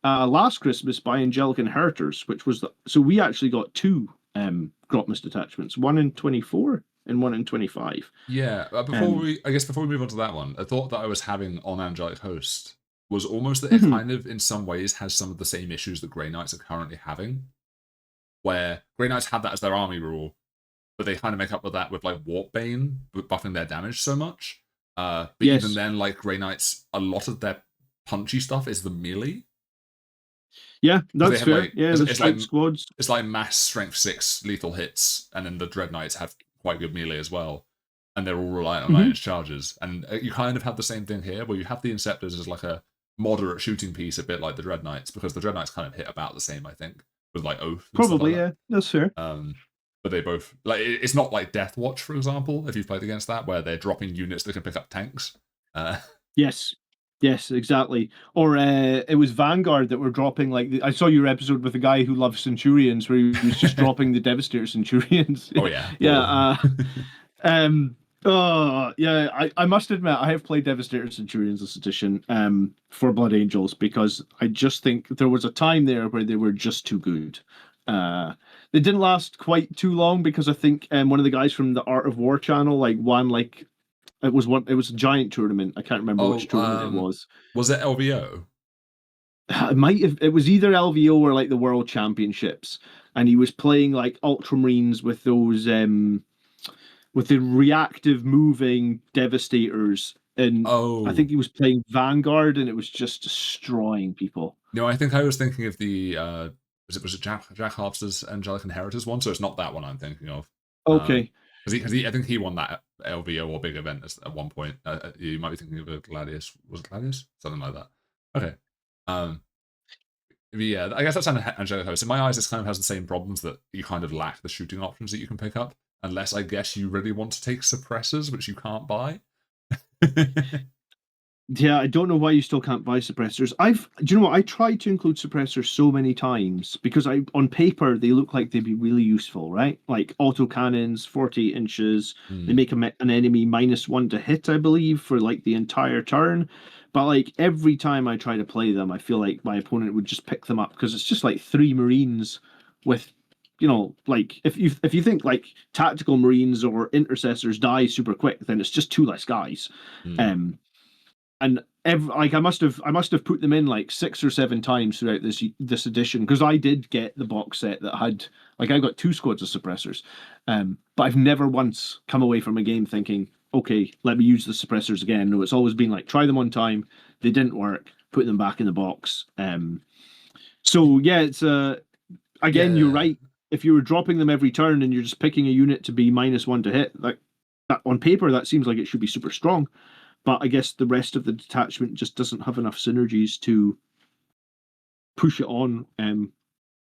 S2: last Christmas by Angelic Inheritors, which was so we actually got 2 Grotmas detachments, one in 24 and one in 25.
S1: Yeah, before we move on to that one, a thought that I was having on Angelic Host was almost that it kind of, in some ways, has some of the same issues that Grey Knights are currently having, where Grey Knights have that as their army rule, but they kind of make up with that with like Warp Bane buffing their damage so much. But
S2: Yes.
S1: even then, like Grey Knights, a lot of their punchy stuff is the melee.
S2: Yeah, that's fair.
S1: Like,
S2: yeah, the strike squads.
S1: It's like mass strength 6 lethal hits, and then the Dread Knights have quite good melee as well. And they're all reliant on 9-inch charges. And you kind of have the same thing here, where you have the Inceptors as like a moderate shooting piece, a bit like the Dread Knights, because the Dread Knights kind of hit about the same, I think, with like Oath.
S2: Probably,
S1: like
S2: yeah, that's fair.
S1: But they both, like, it's not like Death Watch, for example, if you've played against that, where they're dropping units that can pick up tanks.
S2: Yes, exactly. Or it was Vanguard that were dropping, like, I saw your episode with the guy who loves Centurions, where he was just dropping the Devastator Centurions.
S1: Oh, yeah.
S2: Yeah. I must admit, I have played Devastator Centurions this edition for Blood Angels, because I just think there was a time there where they were just too good. They didn't last quite too long, because I think one of the guys from the Art of War channel won like it was a giant tournament. I can't remember which tournament it was.
S1: Was it LVO?
S2: it was either LVO or like the World Championships, and he was playing like Ultramarines with those with the reactive moving devastators, and I
S1: Oh,
S2: think he was playing Vanguard, and it was just destroying people.
S1: no, I think I was thinking of the was it Jack Harpster's Angelic Inheritors one? So it's not that one I'm thinking of.
S2: Okay.
S1: Because I think he won that LVO or big event at one point. You might be thinking of a Gladius. Was it Gladius? Something like that. Okay. Um, yeah, I guess that's Angelic Host. In my eyes, this kind of has the same problems that you kind of lack the shooting options that you can pick up, unless I guess you really want to take suppressors, which you can't buy.
S2: Yeah, I don't know why you still can't buy suppressors. Do you know what? I tried to include suppressors so many times because on paper, they look like they'd be really useful, right? Like auto cannons, 48 inches. They make an enemy -1 to hit, I believe, for like the entire turn. But like every time I try to play them, I feel like my opponent would just pick them up because it's just like 3 Marines with, like if you think like tactical Marines or intercessors die super quick, then it's just 2 less guys. Um, and like I must have put them in like 6 or 7 times throughout this edition because I did get the box set that had like I got 2 squads of suppressors, but I've never once come away from a game thinking, okay, let me use the suppressors again. No, it's always been like try them one time, they didn't work, put them back in the box. So yeah, it's again, you're
S1: Yeah.
S2: right. If you were dropping them every turn and you're just picking a unit to be -1 to hit, like that on paper, that seems like it should be super strong. But I guess the rest of the detachment just doesn't have enough synergies to push it on.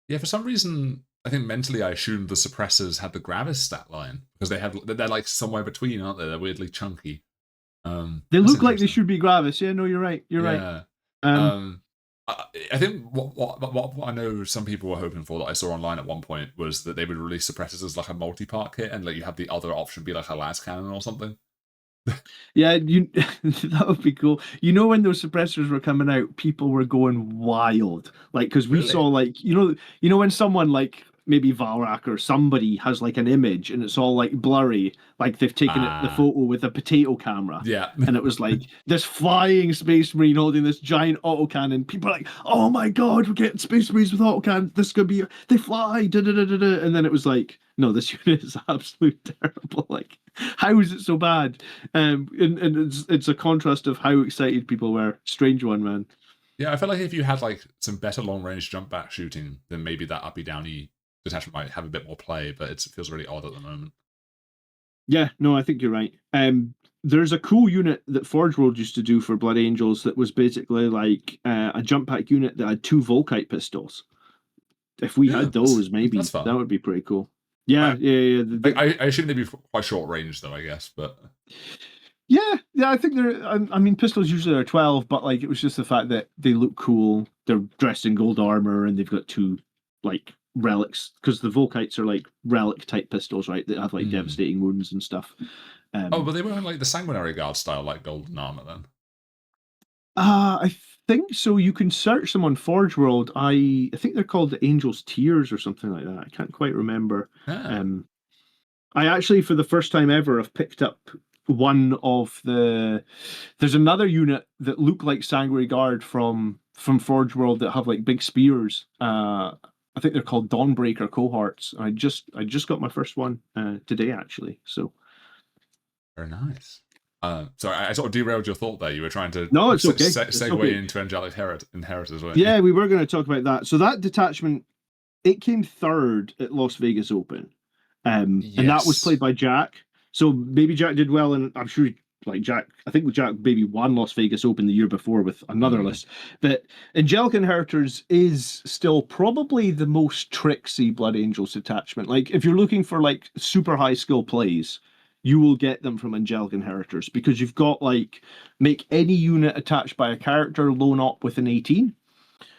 S1: Yeah, for some reason, I think mentally I assumed the suppressors had the Gravis stat line because they're like somewhere between, aren't they? They're weirdly chunky.
S2: They
S1: That's
S2: look like they
S1: interesting.
S2: should be Gravis. Yeah, no, you're right. You're right.
S1: Yeah.
S2: Um,
S1: Um, I think what I know some people were hoping for that I saw online at one point was that they would release suppressors as like a multi-part kit and like you have the other option be like a las cannon or something.
S2: yeah, you that would be cool. When those suppressors were coming out, people were going wild. Like, because we
S1: Really?
S2: saw like when someone like maybe Valrak or somebody has like an image and it's all like blurry, like they've taken the
S1: Ah,
S2: photo with a potato camera.
S1: yeah.
S2: And it was like this flying space marine holding this giant autocannon. People are like, "Oh my god, we're getting space marines with autocannon. This could be they fly." Da, da, da, da, da. And then it was like, "No, this unit is absolutely terrible. Like, how is it so bad?" And it's a contrast of how excited people were. Strange one, man.
S1: Yeah, I feel like if you had like some better long range jump back shooting, then maybe that uppy downy detachment might have a bit more play, but it feels really odd at the moment.
S2: Yeah, no, I think you're right. There's a cool unit that Forge World used to do for Blood Angels that was basically like a jump pack unit that had 2 Volkite pistols. If we
S1: Yeah,
S2: had those,
S1: that's
S2: maybe that
S1: fun.
S2: would be pretty cool. Yeah,
S1: I,
S2: yeah, yeah.
S1: I assume they'd be quite short range though, I guess, but
S2: Yeah, yeah, I think they're. I mean, pistols usually are 12, but like it was just the fact that they look cool. They're dressed in gold armor and they've got 2 like relics because the Volkites are like relic type pistols, right? That have like
S1: hmm.
S2: devastating wounds and stuff.
S1: Oh,
S2: Um,
S1: but they weren't like the Sanguinary Guard style, like golden armor then.
S2: I think so. You can search them on Forge World. I think they're called the Angel's Tears or something like that. I can't quite remember.
S1: Yeah.
S2: Um, I actually, for the first time ever, have picked up one of the. There's another unit that look like Sanguinary Guard from Forge World that have like big spears. I think they're called Dawnbreaker cohorts. I just got my first one today actually. So
S1: Very nice. Sorry, I sort of derailed your thought there. You were trying to
S2: no, it's okay. It's
S1: segue
S2: okay.
S1: into Angelic Inheritors, weren't you?
S2: Yeah, we were going to talk about that. So that detachment, it came third at Las Vegas Open, and that was played
S1: Yes.
S2: by Jack. So maybe Jack did well, and I'm sure like Jack. I think Jack maybe won Las Vegas Open the year before with another
S1: Mm.
S2: list. But Angelic Inheritors is still probably the most tricksy Blood Angels detachment. Like if you're looking for like super high skill plays, you will get them from Angelic Inheritors because you've got like make any unit attached by a character loan up with an 18.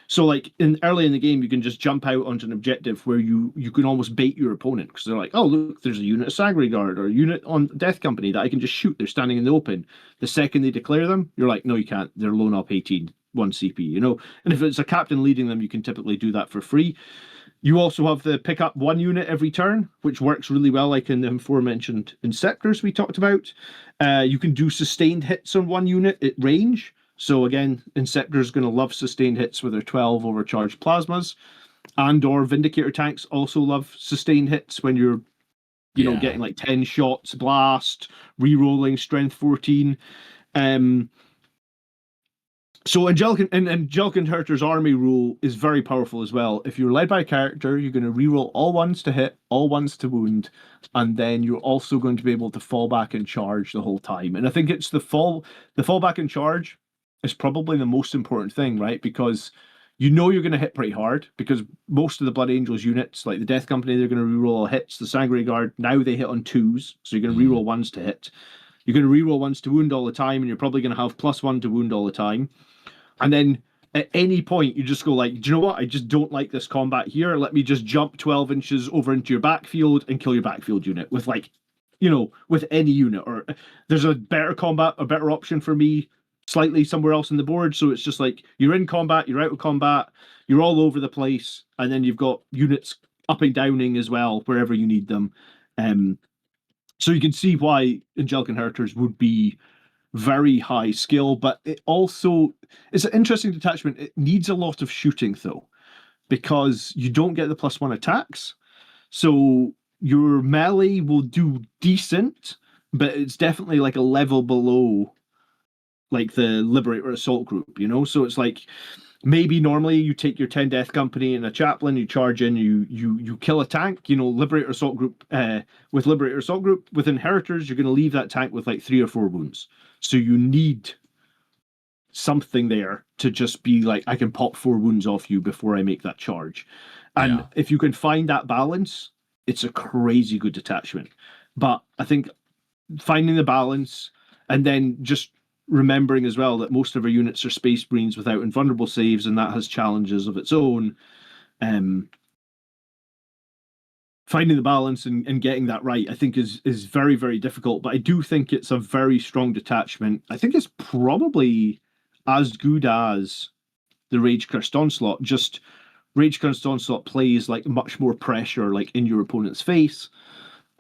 S2: So like in early in the game, you can just jump out onto an objective where you can almost bait your opponent because they're like, oh look, there's a unit of Sagri Guard or a unit on Death Company that I can just shoot. They're standing in the open. The second they declare them, you're like, no, you can't. They're loan up 18, 1 CP, And if it's a captain leading them, you can typically do that for free. You also have the pick up 1 unit every turn, which works really well, like in the aforementioned Inceptors we talked about. You can do sustained hits on 1 unit at range. So again, Inceptor's going to love sustained hits with their 12 overcharged plasmas, and or Vindicator tanks also love sustained hits when you're
S1: Yeah.
S2: getting like 10 shots, blast, re-rolling, strength 14. So Angelic Inheritors army rule is very powerful as well. If you're led by a character, you're going to reroll all ones to hit, all ones to wound, and then you're also going to be able to fall back and charge the whole time. And I think it's the fall back and charge is probably the most important thing, right? Because you're going to hit pretty hard because most of the Blood Angels units, like the Death Company, they're going to reroll all hits. The Sanguinary Guard, now they hit on twos, so you're going to reroll ones to hit. You're going to reroll ones to wound all the time, and you're probably going to have +1 to wound all the time. And then at any point, you just go like, do you know what? I just don't like this combat here. Let me just jump 12 inches over into your backfield and kill your backfield unit with with any unit. Or there's a better option for me slightly somewhere else on the board. So it's just like you're in combat, you're out of combat, you're all over the place, and then you've got units up and downing as well wherever you need them. So you can see why Angelic Inheritors would be very high skill, but it's an interesting detachment. It needs a lot of shooting though, because you don't get the +1 attacks. So your melee will do decent, but it's definitely like a level below like the Liberator Assault Group, So it's like maybe normally you take your 10 Death Company and a Chaplain, you charge in, you kill a tank, Liberator Assault Group, with Liberator Assault Group, with Inheritors, you're going to leave that tank with like 3 or 4 wounds. So you need something there to just be like, I can pop 4 wounds off you before I make that charge. And if you can find that balance, it's a crazy good detachment. But I think finding the balance and then just remembering as well that most of our units are Space Marines without invulnerable saves, and that has challenges of its own. Finding the balance and getting that right, I think, is very, very difficult. But I do think it's a very strong detachment. I think it's probably as good as the Rage Cursed Onslaught. Just Rage Cursed Onslaught plays like much more pressure, like in your opponent's face,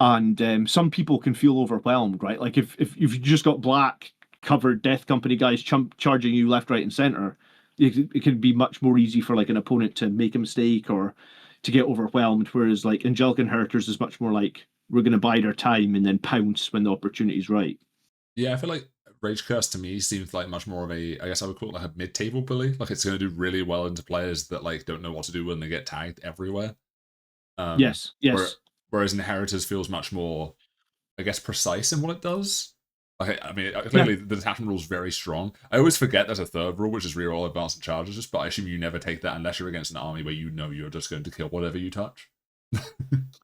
S2: and some people can feel overwhelmed, right? Like if you've just got black covered Death Company guys charging you left, right, and center, it can be much more easy for like an opponent to make a mistake or to get overwhelmed. Whereas like Angelic Inheritors is much more like we're going to bide our time and then pounce when the opportunity's right.
S1: Yeah, I feel like Rage Curse to me seems like much more of I guess I would call it like a mid-table bully. Like it's going to do really well into players that like don't know what to do when they get tagged everywhere.
S2: Yes.
S1: Whereas Inheritors feels much more, I guess, precise in what it does. Like, I mean,
S2: Yeah.
S1: clearly the detachment rule is very strong. I always forget there's a third rule, which is reroll advanced and charges, but I assume you never take that unless you're against an army where you're just going to kill whatever you touch.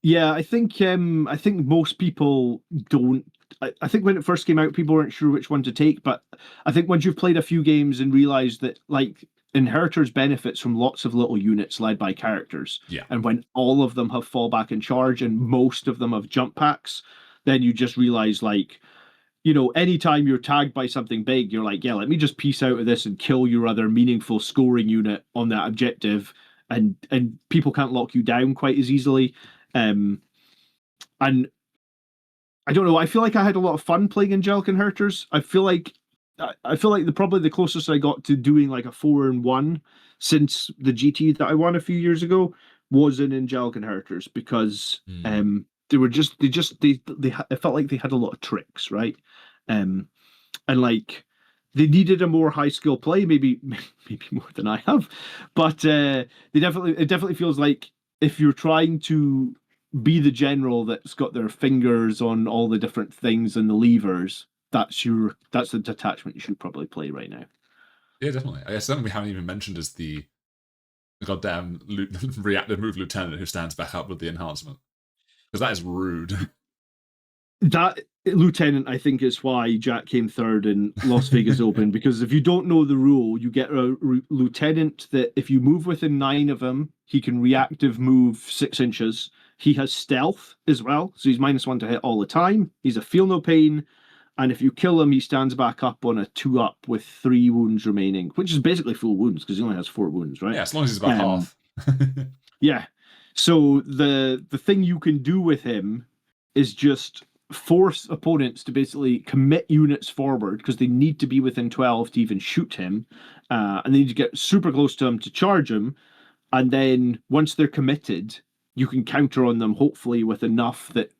S2: Yeah, I think most people don't. I think when it first came out, people weren't sure which one to take, but I think once you've played a few games and realized that like Inheritors benefits from lots of little units led by characters,
S1: Yeah.
S2: and when all of them have fallback and charge and most of them have jump packs, then you just realize like, anytime you're tagged by something big, you're like, yeah, let me just piece out of this and kill your other meaningful scoring unit on that objective, and people can't lock you down quite as easily. And I don't know. I feel like I had a lot of fun playing Angelic Inheritors. I feel like probably the closest I got to doing like a 4-1 since the GT that I won a few years ago was in Angelic Inheritors because they were just they it felt like they had a lot of tricks, right? And like they needed a more high skill play, maybe more than I have, but it definitely feels like if you're trying to be the general that's got their fingers on all the different things and the levers, that's the detachment you should probably play right now.
S1: Yeah, definitely. I guess something we haven't even mentioned is the goddamn reactive move lieutenant who stands back up with the enhancement. Because that is rude.
S2: That lieutenant, I think, is why Jack came third in Las Vegas Open. Because if you don't know the rule, you get a lieutenant that if you move within 9 of him, he can reactive move 6 inches. He has stealth as well, so he's -1 to hit all the time. He's a feel no pain, and if you kill him, he stands back up on a 2-up with 3 wounds remaining, which is basically full wounds because he only has 4 wounds, right?
S1: Yeah, as long as he's about half.
S2: Yeah. So the thing you can do with him is just force opponents to basically commit units forward because they need to be within 12 to even shoot him, and they need to get super close to him to charge him. And then once they're committed, you can counter on them, hopefully with enough that.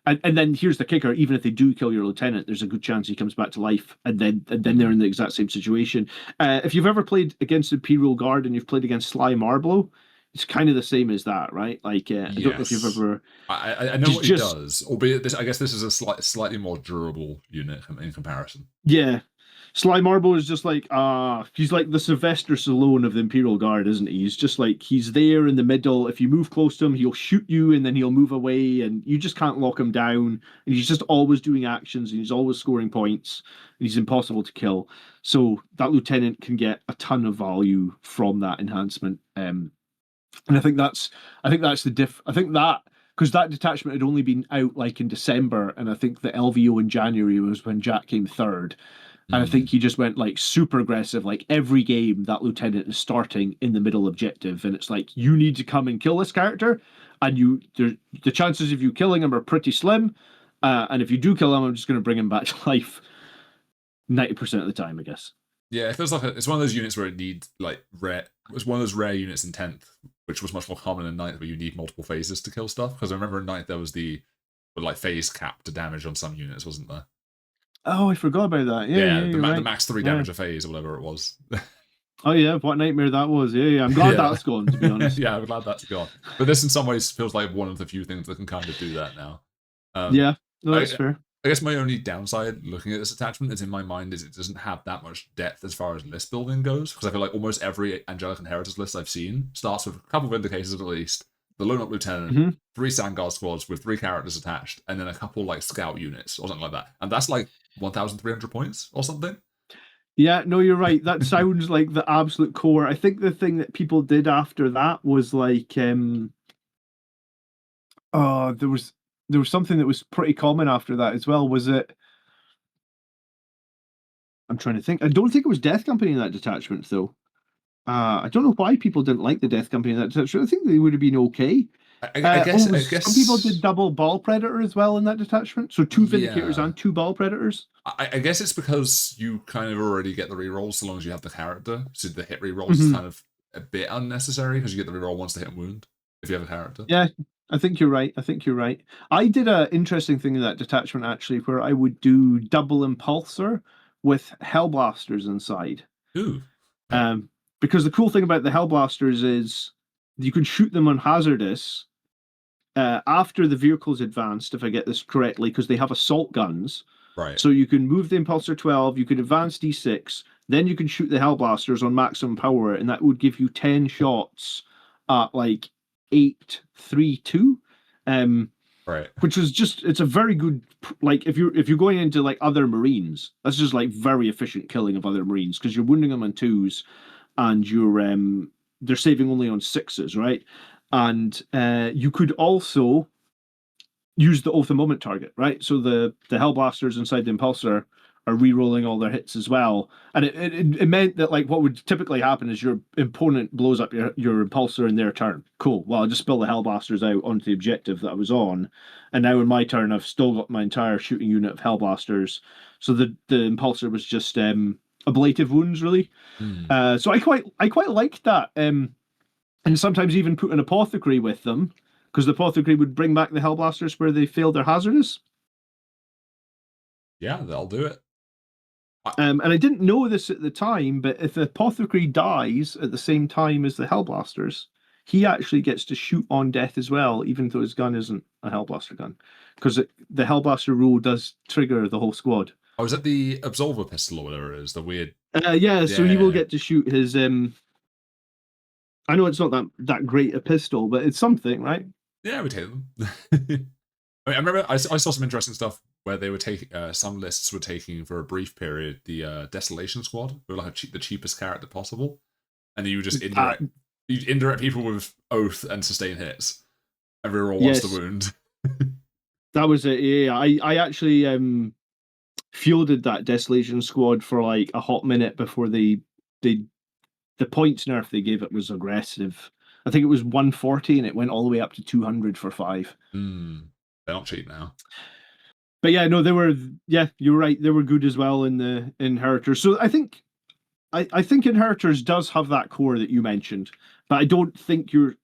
S2: And then here's the kicker: even if they do kill your lieutenant, there's a good chance he comes back to life, and then they're in the exact same situation. If you've ever played against Imperial Guard and you've played against Sly Marblow, it's kind of the same as that, right? Like, I don't know if you've
S1: Yes.
S2: ever
S1: I know what he
S2: just
S1: does, albeit this. I guess this is a slightly more durable unit in comparison.
S2: yeah. Sly Marble is just like he's like the Sylvester Stallone of the Imperial Guard, isn't he? He's just like he's there in the middle. If you move close to him, he'll shoot you and then he'll move away and you just can't lock him down. And he's just always doing actions and he's always scoring points and he's impossible to kill. So that lieutenant can get a ton of value from that enhancement. And I think that's the diff. I think that because that detachment had only been out like in December, and I think the LVO in January was when Jack came third. And I think
S1: Mm.
S2: he just went like super aggressive. Like every game, that lieutenant is starting in the middle objective, and it's like you need to come and kill this character, and the chances of you killing him are pretty slim. And if you do kill him, I'm just going to bring him back to life 90% of the time, I guess.
S1: Yeah, it feels like it's one of those units where it needs like rare. It's one of those rare units in 10th, which was much more common in ninth, where you need multiple phases to kill stuff. Because I remember in ninth there was the like phase cap to damage on some units, wasn't there?
S2: Oh, I forgot about that. Yeah,
S1: Yeah,
S2: yeah, you're
S1: the
S2: right.
S1: max 3
S2: Yeah.
S1: damage a phase or whatever it was.
S2: Oh yeah, what nightmare that was. Yeah, yeah. I'm glad
S1: Yeah.
S2: that's gone, to be honest.
S1: Yeah, I'm glad that's gone. But this in some ways feels like one of the few things that can kind of do that now. Um,
S2: Yeah, no, that's
S1: I,
S2: fair.
S1: I guess my only downside looking at this attachment is in my mind is it doesn't have that much depth as far as list building goes. Because I feel like almost every Angelic Inheritors list I've seen starts with a couple of indicators at least, the Lone Up Lieutenant,
S2: Hmm.
S1: 3 Sandguard squads with 3 characters attached, and then a couple like scout units or something like that. And that's like 1,300 points or something.
S2: Yeah, no, you're right. That sounds like the absolute core. I think the thing that people did after that was like, there was something that was pretty common after that as well. Was it? I'm trying to think. I don't think it was Death Company in that detachment though. I don't know why people didn't like the Death Company in that detachment. I think they would have been okay.
S1: I
S2: Oh,
S1: guess, I
S2: some people did
S1: guess,
S2: double Ball Predator as well in that detachment. So two Vindicators
S1: yeah.
S2: and two Ball Predators.
S1: I guess it's because you kind of already get the rerolls so long as you have the character. So the hit rerolls is
S2: Hmm.
S1: kind of a bit unnecessary because you get the reroll once the hit and wound if you have a character.
S2: Yeah, I think you're right. I think you're right. I did a interesting thing in that detachment actually, where I would do double impulsor with Hellblasters inside.
S1: Ooh. Okay.
S2: Um, because the cool thing about the Hellblasters is you can shoot them on hazardous after the vehicle's advanced, if I get this correctly, because they have assault guns.
S1: Right.
S2: So you can move the Impulsor 12, you could advance D6, then you can shoot the Hellblasters on maximum power, and that would give you 10 shots at like 832. Um,
S1: Right.
S2: which was just it's a very good like if you're going into like other Marines, that's just like very efficient killing of other Marines because you're wounding them on twos and they're saving only on sixes, right? And you could also use the oath of moment target, right? So the Hellblasters inside the Impulsor are re-rolling all their hits as well, and it meant that like what would typically happen is your opponent blows up your Impulsor in their turn. Cool. Well, I'll just spill the Hellblasters out onto the objective that I was on, and now in my turn I've still got my entire shooting unit of Hellblasters. So the Impulsor was just ablative wounds really.
S1: Hmm.
S2: So I quite liked that. And sometimes even put an apothecary with them because the apothecary would bring back the Hellblasters where they failed their hazardous.
S1: Yeah, that'll do it. I,
S2: And I didn't know this at the time, but if the apothecary dies at the same time as the Hellblasters, he actually gets to shoot on death as well, even though his gun isn't a Hellblaster gun, because the Hellblaster rule does trigger the whole squad.
S1: was that the Absolver pistol or whatever it is? The weird.
S2: Yeah, so he will
S1: Yeah.
S2: get to shoot his. I know it's not that great a pistol, but it's something, right?
S1: Yeah, we take them. I remember I saw some interesting stuff where they were taking some lists were taking for a brief period the Desolation Squad, who were like the cheapest character possible, and you just
S2: Uh,
S1: indirect people with oath and sustain hits, and reroll once the
S2: yes,
S1: wound.
S2: that was it. Yeah, I actually fielded that Desolation Squad for like a hot minute before they the points nerf they gave it was aggressive. I think it was 140 and it went all the way up to 200 for 5.
S1: Hmm, they're not cheap now.
S2: But yeah, no, they were. Yeah, you're right. They were good as well in the Inheritors. So I think Inheritors does have that core that you mentioned, but I don't think you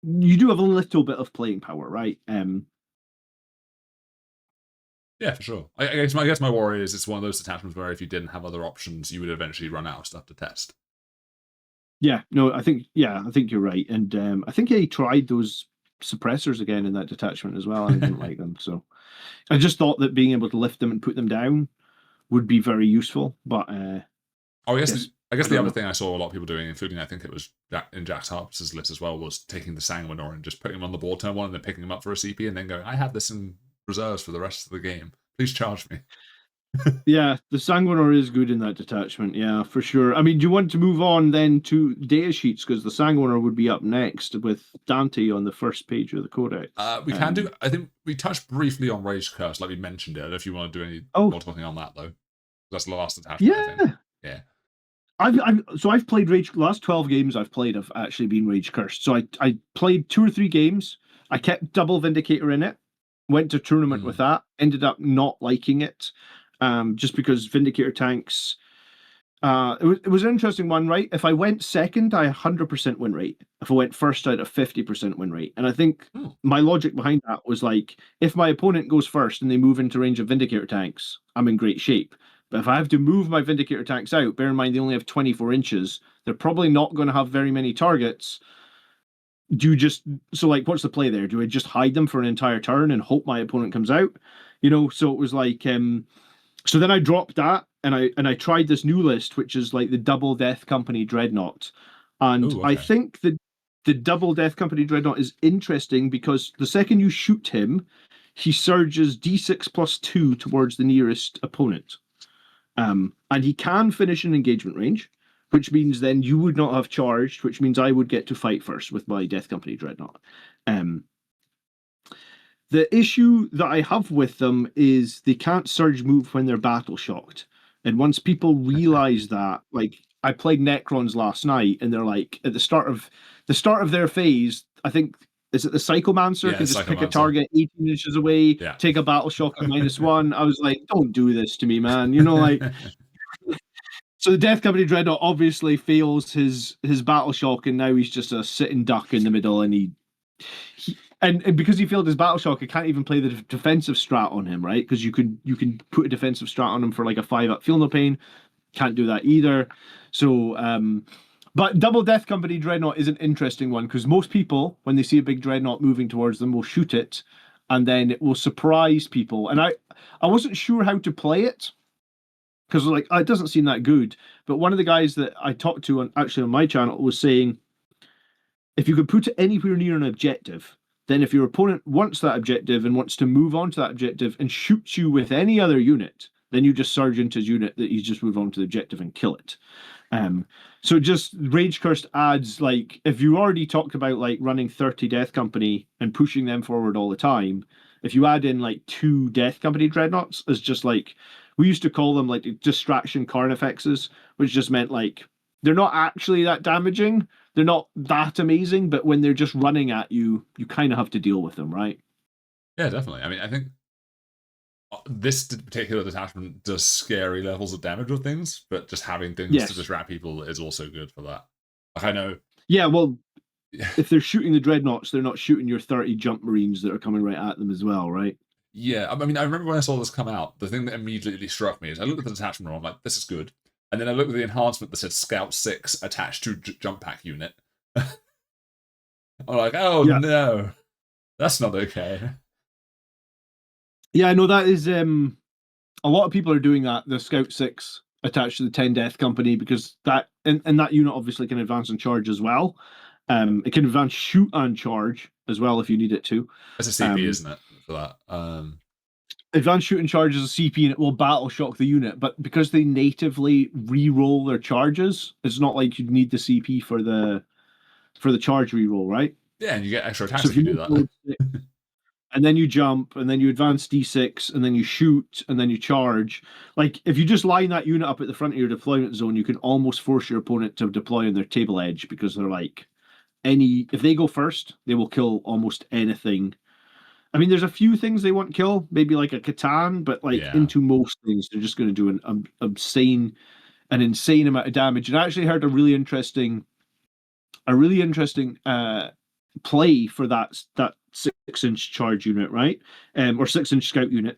S2: do have a little bit of playing power, right?
S1: Yeah, for sure. I guess my worry is it's one of those detachments where if you didn't have other options, you would eventually run out of stuff to test.
S2: Yeah, no, I think you're right, and I think he tried those suppressors again in that detachment as well, and I didn't like them. So I just thought that being able to lift them and put them down would be very useful, but
S1: Oh,
S2: yes,
S1: I guess
S2: I
S1: the
S2: don't
S1: other
S2: know.
S1: thing I saw a lot of people doing, including I think it was in Jack Harp's list as well, was taking the Sanguinor and just putting him on the board turn one and then picking him up for a CP and then going, I have this in reserves for the rest of the game. Please charge me.
S2: Yeah, the Sanguinor is good in that detachment. Yeah, for sure. I mean, do you want to move on then to datasheets because the Sanguinor would be up next with Dante on the first page of the Codex.
S1: We can do. I think we touched briefly on Rage Curse, like we mentioned it. I don't know if you want to do any
S2: Oh,
S1: more talking on that though. That's the last attachment, I think.
S2: yeah.
S1: Yeah.
S2: I've played Rage. Last 12 games I've played have actually been Rage Cursed. So I played 2 or 3 games. I kept double Vindicator in it. Went to tournament with
S1: Mm.
S2: that. Ended up not liking it, just because Vindicator tanks. It was an interesting one, right? If I went second, I 100% win rate. If I went first, I had a 50% win rate. And I think
S1: Mm.
S2: my logic behind that was like, if my opponent goes first and they move into range of Vindicator tanks, I'm in great shape. But if I have to move my Vindicator tanks out, bear in mind they only have 24 inches, they're probably not going to have very many targets. Do you just, so like, what's the play there? Do I just hide them for an entire turn and hope my opponent comes out? So it was like, so then I dropped that and I tried this new list, which is like the Double Death Company Dreadnought. And
S1: Oh,
S2: I
S1: okay.
S2: think the Double Death Company Dreadnought is interesting because the second you shoot him, he surges D6 plus 2 towards the nearest opponent. And he can finish in engagement range, which means then you would not have charged, which means I would get to fight first with my Death Company Dreadnought. Um, the issue that I have with them is they can't surge move when they're battle shocked. And once people realize that, like I played Necrons last night, and they're like at the start of their phase, I think is it the Psychomancer
S1: Yeah,
S2: can
S1: it's
S2: just
S1: like a
S2: pick a
S1: monster.
S2: target 18 inches away,
S1: Yeah.
S2: take a battle shock at -1. I was like, don't do this to me, man. So the Death Company Dreadnought obviously fails his battle shock, and now he's just a sitting duck in the middle, and and because he failed his battle shock, I can't even play the defensive strat on him, right? Because you can put a defensive strat on him for like a 5-up. Feel no pain. Can't do that either. So, but Double Death Company Dreadnought is an interesting one because most people, when they see a big dreadnought moving towards them, will shoot it, and then it will surprise people. And I wasn't sure how to play it because like it doesn't seem that good. But one of the guys that I talked to on my channel was saying if you could put it anywhere near an objective, then if your opponent wants that objective and wants to move on to that objective and shoots you with any other unit, then you just surge into his unit that you just move on to the objective and kill it. Um, so just Rage Cursed adds like if you already talked about like running 30 Death Company and pushing them forward all the time, if you add in like 2 Death Company dreadnoughts as just like we used to call them like distraction carnifexes, which just meant like they're not actually that damaging, they're not that amazing, but when they're just running at you, you kind of have to deal with them, right?
S1: Yeah, definitely. I mean, I think this particular detachment does scary levels of damage with things, but just having things to
S2: Yes.
S1: distract people is also good for that. Like I know.
S2: Yeah, well, if they're shooting the dreadnoughts, they're not shooting your 30 jump marines that are coming right at them as well, right?
S1: Yeah, I mean, I remember when I saw this come out, the thing that immediately struck me is I looked at the detachment roll, I'm like, this is good. And then I looked at the enhancement that said Scout 6 attached to jump pack unit. I'm like, oh
S2: Yeah.
S1: no, that's not okay.
S2: Yeah, I know that is a lot of people are doing that, the Scout 6 attached to the 10 Death Company, because and that unit obviously can advance and charge as well. It can advance shoot and charge as well if you need it to.
S1: It's a CP,
S2: Um,
S1: isn't it, for that?
S2: Advanced shoot and charge is a CP and it will battle shock the unit, but because they natively re-roll their charges, it's not like you need the CP for the charge re-roll, right?
S1: Yeah, and you get extra
S2: So
S1: attacks
S2: if
S1: if you
S2: you
S1: do that.
S2: roll and then you jump, and then you advance D6, and then you shoot, and then you charge. Like, if you just line that unit up at the front of your deployment zone, you can almost force your opponent to deploy on their table edge because they're like, if they go first, they will kill almost anything. I mean, there's a few things they won't kill, maybe like a Catan, but like
S1: Yeah.
S2: into most things, they're just going to do an insane amount of damage. And I actually heard a really interesting play for that 6-inch charge unit, right? Or 6-inch scout unit.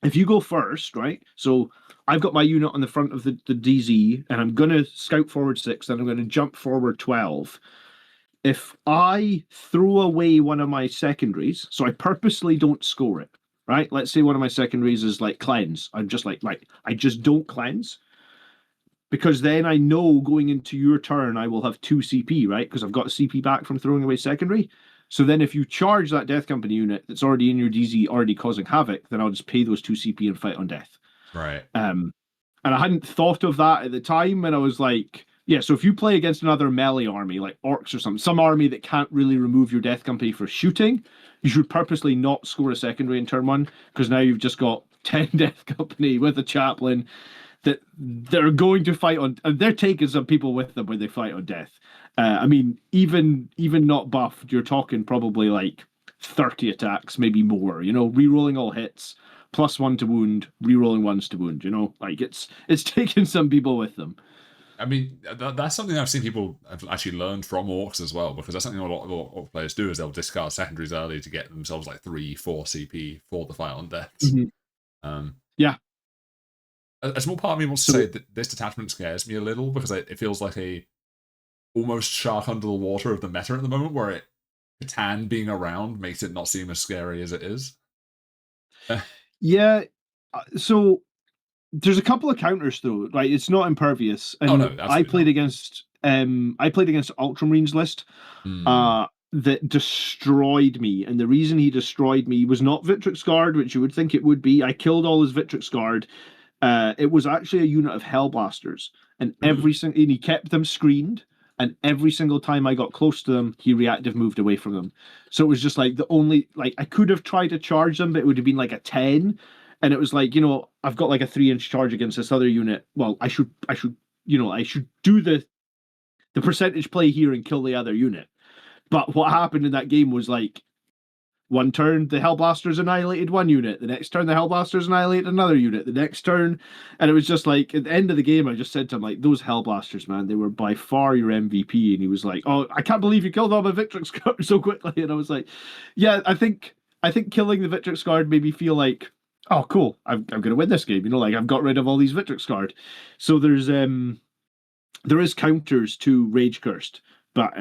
S2: If you go first, right? So I've got my unit on the front of the DZ, and I'm gonna scout forward 6, then I'm gonna jump forward 12. If I throw away one of my secondaries, so I purposely don't score it, right? Let's say one of my secondaries is like cleanse. I'm just like I just don't cleanse because then I know going into your turn I will have 2 CP, right? Because I've got CP back from throwing away secondary. So then if you charge that Death Company unit that's already in your DZ, already causing havoc, then I'll just pay those 2 CP and fight on death.
S1: Right.
S2: And I hadn't thought of that at the time, and I was like, yeah, so if you play against another melee army, like orcs or something, some army that can't really remove your Death Company for shooting, you should purposely not score a secondary in turn 1, because now you've just got 10 Death Company with a chaplain that they're going to fight on. They're taking some people with them when they fight on death. I mean, even not buffed, you're talking probably like 30 attacks, maybe more. You know, re-rolling all hits, +1 to wound, re-rolling ones to wound. You know, like it's taking some people with them.
S1: I mean, that's something I've seen people have actually learned from orcs as well, because that's something a lot of orc players do, is they'll discard secondaries early to get themselves like 3-4 CP for the fight on deaths.
S2: Mm-hmm. Yeah.
S1: A small part of me wants to say that this detachment scares me a little, because it feels like a almost shark under the water of the meta at the moment, where Catan being around makes it not seem as scary as it is.
S2: Yeah. So there's a couple of counters though, right? It's not impervious, and
S1: No,
S2: I
S1: absolutely
S2: played
S1: not.
S2: against Ultramarines list
S1: Mm.
S2: that destroyed me, and the reason he destroyed me was not Victrix Guard, which you would think it would be. I killed all his Victrix Guard. It was actually a unit of Hellblasters, and and he kept them screened. And every single time I got close to them, he reactive moved away from them. So it was just like the only like I could have tried to charge them, but it would have been like a 10. And it was like, I've got like a 3-inch charge against this other unit. Well, I should do the percentage play here and kill the other unit. But what happened in that game was like one turn the Hellblasters annihilated one unit, the next turn the Hellblasters annihilated another unit, the next turn, and it was just like at the end of the game, I just said to him like, "Those Hellblasters, man, they were by far your MVP." And he was like, "Oh, I can't believe you killed all my Victrix Guard so quickly." And I was like, "Yeah, I think killing the Victrix Guard made me feel like." Oh, cool! I'm gonna win this game. Like I've got rid of all these Victrix Guard. So there is counters to Rage Cursed, but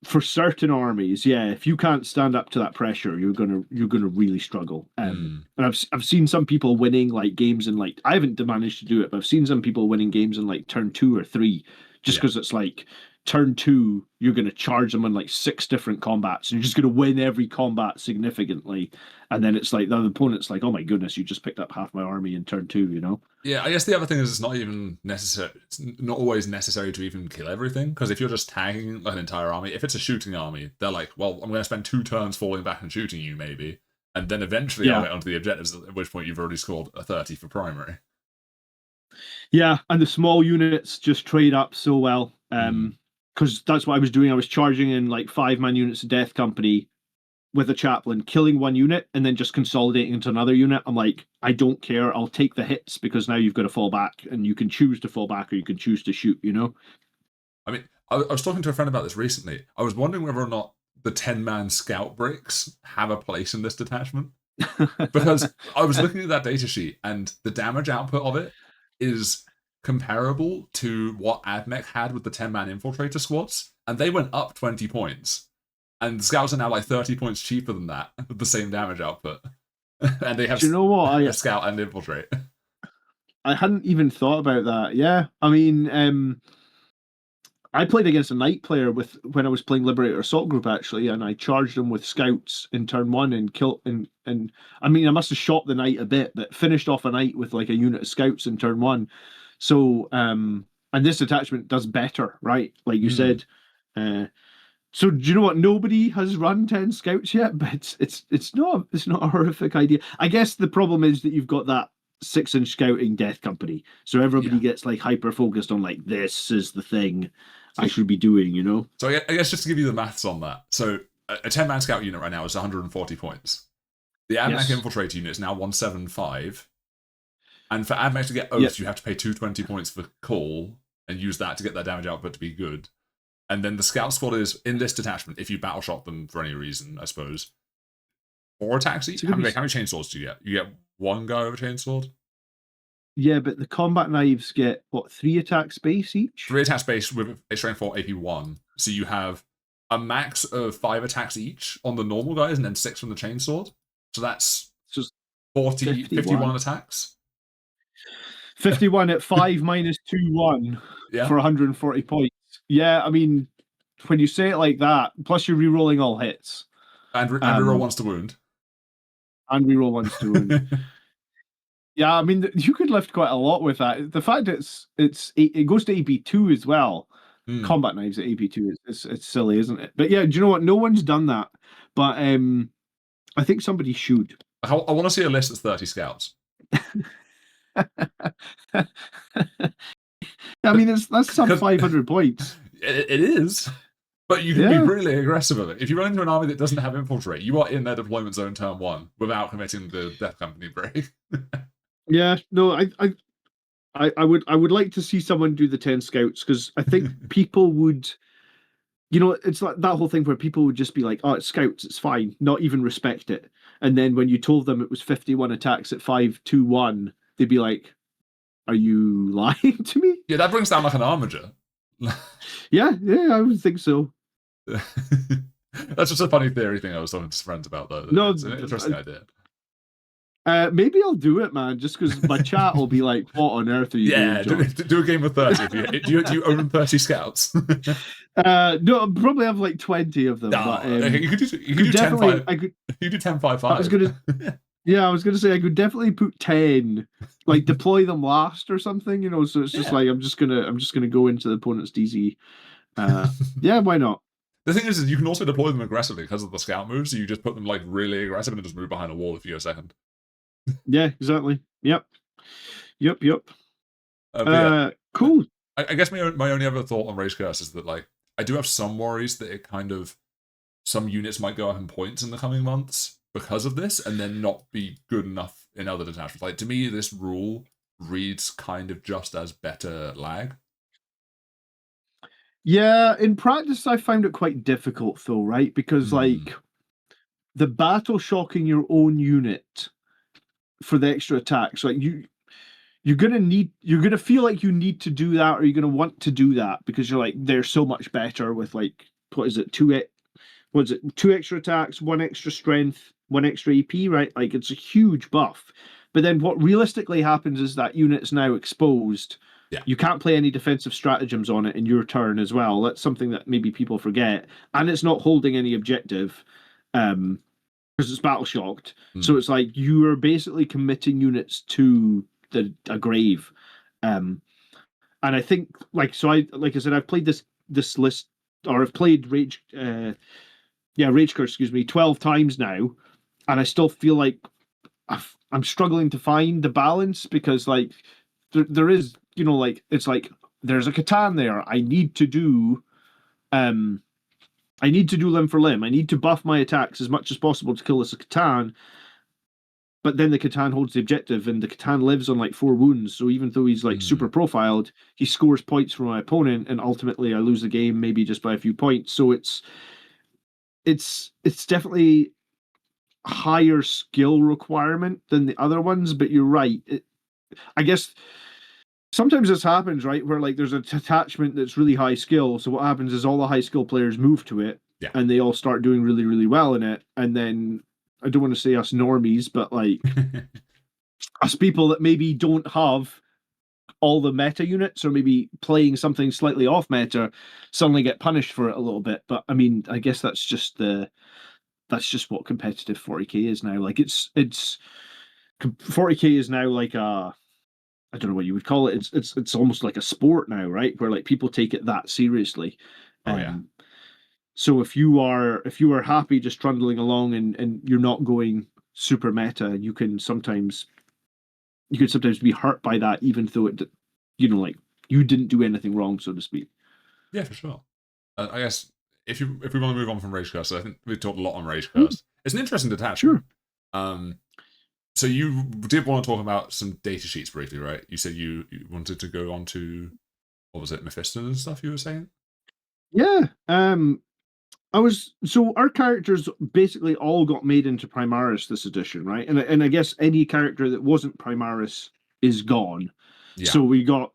S2: for certain armies, yeah, if you can't stand up to that pressure, you're gonna really struggle. And I've seen some people winning like games in like I haven't managed to do it, but I've seen some people winning games in like turn 2 or 3, just
S1: Yeah.
S2: because it's like turn 2, you're gonna charge them on like 6 different combats, and you're just gonna win every combat significantly, and then it's like the opponent's like, oh my goodness, you just picked up half my army in turn 2, you know?
S1: Yeah, I guess the other thing is it's not even necessary. It's not always necessary to even kill everything, because if you're just tagging an entire army, if it's a shooting army, they're like, well, I'm going to spend 2 turns falling back and shooting you, maybe, and then eventually I'll
S2: Yeah.
S1: get onto the objectives. At which point you've already scored a 30 for primary.
S2: Yeah, and the small units just trade up so well. Because that's what I was doing. I was charging in like 5-man units of Death Company with a chaplain, killing one unit, and then just consolidating into another unit. I'm like, I don't care. I'll take the hits because now you've got to fall back, and you can choose to fall back or you can choose to shoot.
S1: I mean, I was talking to a friend about this recently. I was wondering whether or not the 10-man scout bricks have a place in this detachment. Because I was looking at that datasheet, and the damage output of it is comparable to what AdMech had with the 10-man infiltrator squads, and they went up 20 points. And the scouts are now like 30 points cheaper than that, with the same damage output. And they have
S2: Do you know what?
S1: a scout and infiltrate.
S2: I hadn't even thought about that. Yeah, I mean, I played against a knight player when I was playing Liberator Assault Group actually, and I charged him with scouts in turn 1 and killed and I mean I must have shot the knight a bit, but finished off a knight with like a unit of scouts in turn 1. So and this attachment does better, right? Like you said. So do you know what? Nobody has run 10 scouts yet, but it's not a horrific idea. I guess the problem is that you've got that 6-inch scouting Death Company, so everybody
S1: Yeah.
S2: gets like hyper focused on this is the thing I should be doing.
S1: So I guess just to give you the maths on that. So a 10-man scout unit right now is 140 points. The AdMech
S2: Yes.
S1: Infiltrator unit is now 175. And for AdMech to get
S2: Yep.
S1: Oath, you have to pay 220 points for call and use that to get their damage output to be good. And then the Scout Squad is in this detachment, if you battle shot them for any reason, I suppose. 4 attacks each? How many chainswords do you get? You get 1 guy with a chainsword?
S2: Yeah, but the combat knives get, what, 3 attack space each?
S1: 3 attack space with a strength 4 AP 1. So you have a max of 5 attacks each on the normal guys and then 6 from the chainsword. So that's 51 attacks.
S2: 51 at 5 minus 2-1
S1: Yeah.
S2: for 140 points. Yeah, I mean, when you say it like that, plus you're re-rolling all hits.
S1: And reroll once to wound.
S2: And reroll once to wound. Yeah, I mean, you could lift quite a lot with that. The fact it goes to AP2 as well. Combat knives at AP2 it's silly, isn't it? But yeah, do you know what? No one's done that. But I think somebody should.
S1: I want to see a list that's 30 scouts.
S2: I mean, that's some 500 points.
S1: It is. But you can be really aggressive with it. If you run into an army that doesn't have infiltrate, you are in their deployment zone turn 1 without committing the Death Company break.
S2: Yeah, no, I would like to see someone do the 10 scouts, because I think people would, it's like that whole thing where people would just be like, oh, it's scouts, it's fine, not even respect it. And then when you told them it was 51 attacks at 5-2-1, they'd be like, are you lying to me?
S1: Yeah, that brings down like an armiger.
S2: yeah, I would think so.
S1: That's just a funny theory thing I was talking to friends about, though.
S2: No,
S1: it's an interesting idea.
S2: Maybe I'll do it, man, just because my chat will be like, what on earth are you doing, John?
S1: Do a game of 30. Do you own 30 scouts?
S2: No, I'll probably have like 20 of them. But,
S1: you could do 10 5. You do 10 5 5.
S2: I was gonna say I could definitely put 10, like deploy them last or something, so it's just like I'm just gonna go into the opponent's DZ. Yeah, why not?
S1: The thing is you can also deploy them aggressively because of the scout moves, so you just put them like really aggressive and just move behind a wall if you go second.
S2: Yeah, exactly. Yep. Cool.
S1: I guess my only other thought on Rage Curse is that like I do have some worries that it kind of some units might go up in points in the coming months because of this, and then not be good enough in other detachments. Like to me, this rule reads kind of just as better lag.
S2: Yeah, in practice, I found it quite difficult though, right? Because like the battle shocking your own unit for the extra attacks, like you're gonna feel like you need to do that, or you're gonna want to do that because you're like they're so much better with like two extra attacks, 1 extra strength, 1 extra AP, right? Like it's a huge buff. But then what realistically happens is that unit is now exposed.
S1: Yeah.
S2: You can't play any defensive stratagems on it in your turn as well. That's something that maybe people forget. And it's not holding any objective. Because it's battle shocked. So it's like you are basically committing units to a grave. And I think like I said, I've played this list, or I've played Rage Curse, 12 times now, and I still feel like I'm struggling to find the balance, because like there is, like it's like there's a Catan there. I need to do limb for limb. I need to buff my attacks as much as possible to kill this Catan. But then the Catan holds the objective, and the Catan lives on like 4 wounds. So even though he's like super profiled, he scores points for my opponent, and ultimately I lose the game maybe just by a few points. So it's definitely a higher skill requirement than the other ones. But you're right. I guess sometimes this happens, right, where like there's a detachment that's really high skill. So what happens is all the high skill players move to it, and they all start doing really, really well in it, and then I don't want to say us normies, but like us people that maybe don't have all the meta units, or maybe playing something slightly off meta, suddenly get punished for it a little bit. But I mean, I guess that's just what competitive 40k is now. Like it's 40k is now like I don't know what you would call it. It's almost like a sport now, right? Where like people take it that seriously. So if you are happy just trundling along and you're not going super meta, you can sometimes be hurt by that, even though it, like you didn't do anything wrong, so to speak.
S1: Yeah, for sure. I guess if we want to move on from Rage Curse, I think we've talked a lot on Rage
S2: Mm,
S1: Curse. It's an interesting detachment.
S2: sure.
S1: So you did want to talk about some data sheets briefly, right? You said you wanted to go on to, what was it, Mephisto and stuff you were saying?
S2: Yeah. So our characters basically all got made into Primaris this edition, right? And I guess any character that wasn't Primaris is gone.
S1: Yeah.
S2: So we got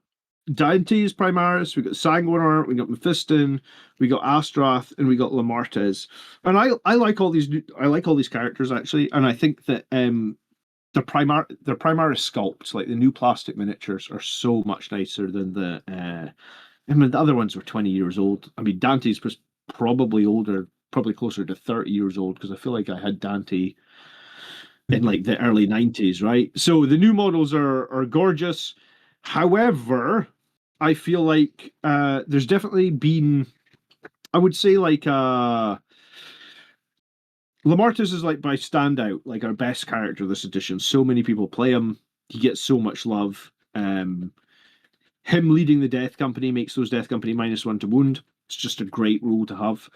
S2: Dante's Primaris, we got Sanguinor, we got Mephiston, we got Astrath, and we got Lamartes. And I like all these characters actually, and I think that the Primaris sculpts, like the new plastic miniatures, are so much nicer than the I mean, the other ones were 20 years old. I mean, Dante's was probably older, probably closer to 30 years old, because I feel like I had Dante in like the early 90s, right? So the new models are gorgeous. However, I feel like there's definitely been, I would say, like Lamartus is like by standout, like our best character this edition. So many people play him. He gets so much love. Him leading the Death Company makes those Death Company -1 to wound. It's just a great rule to have.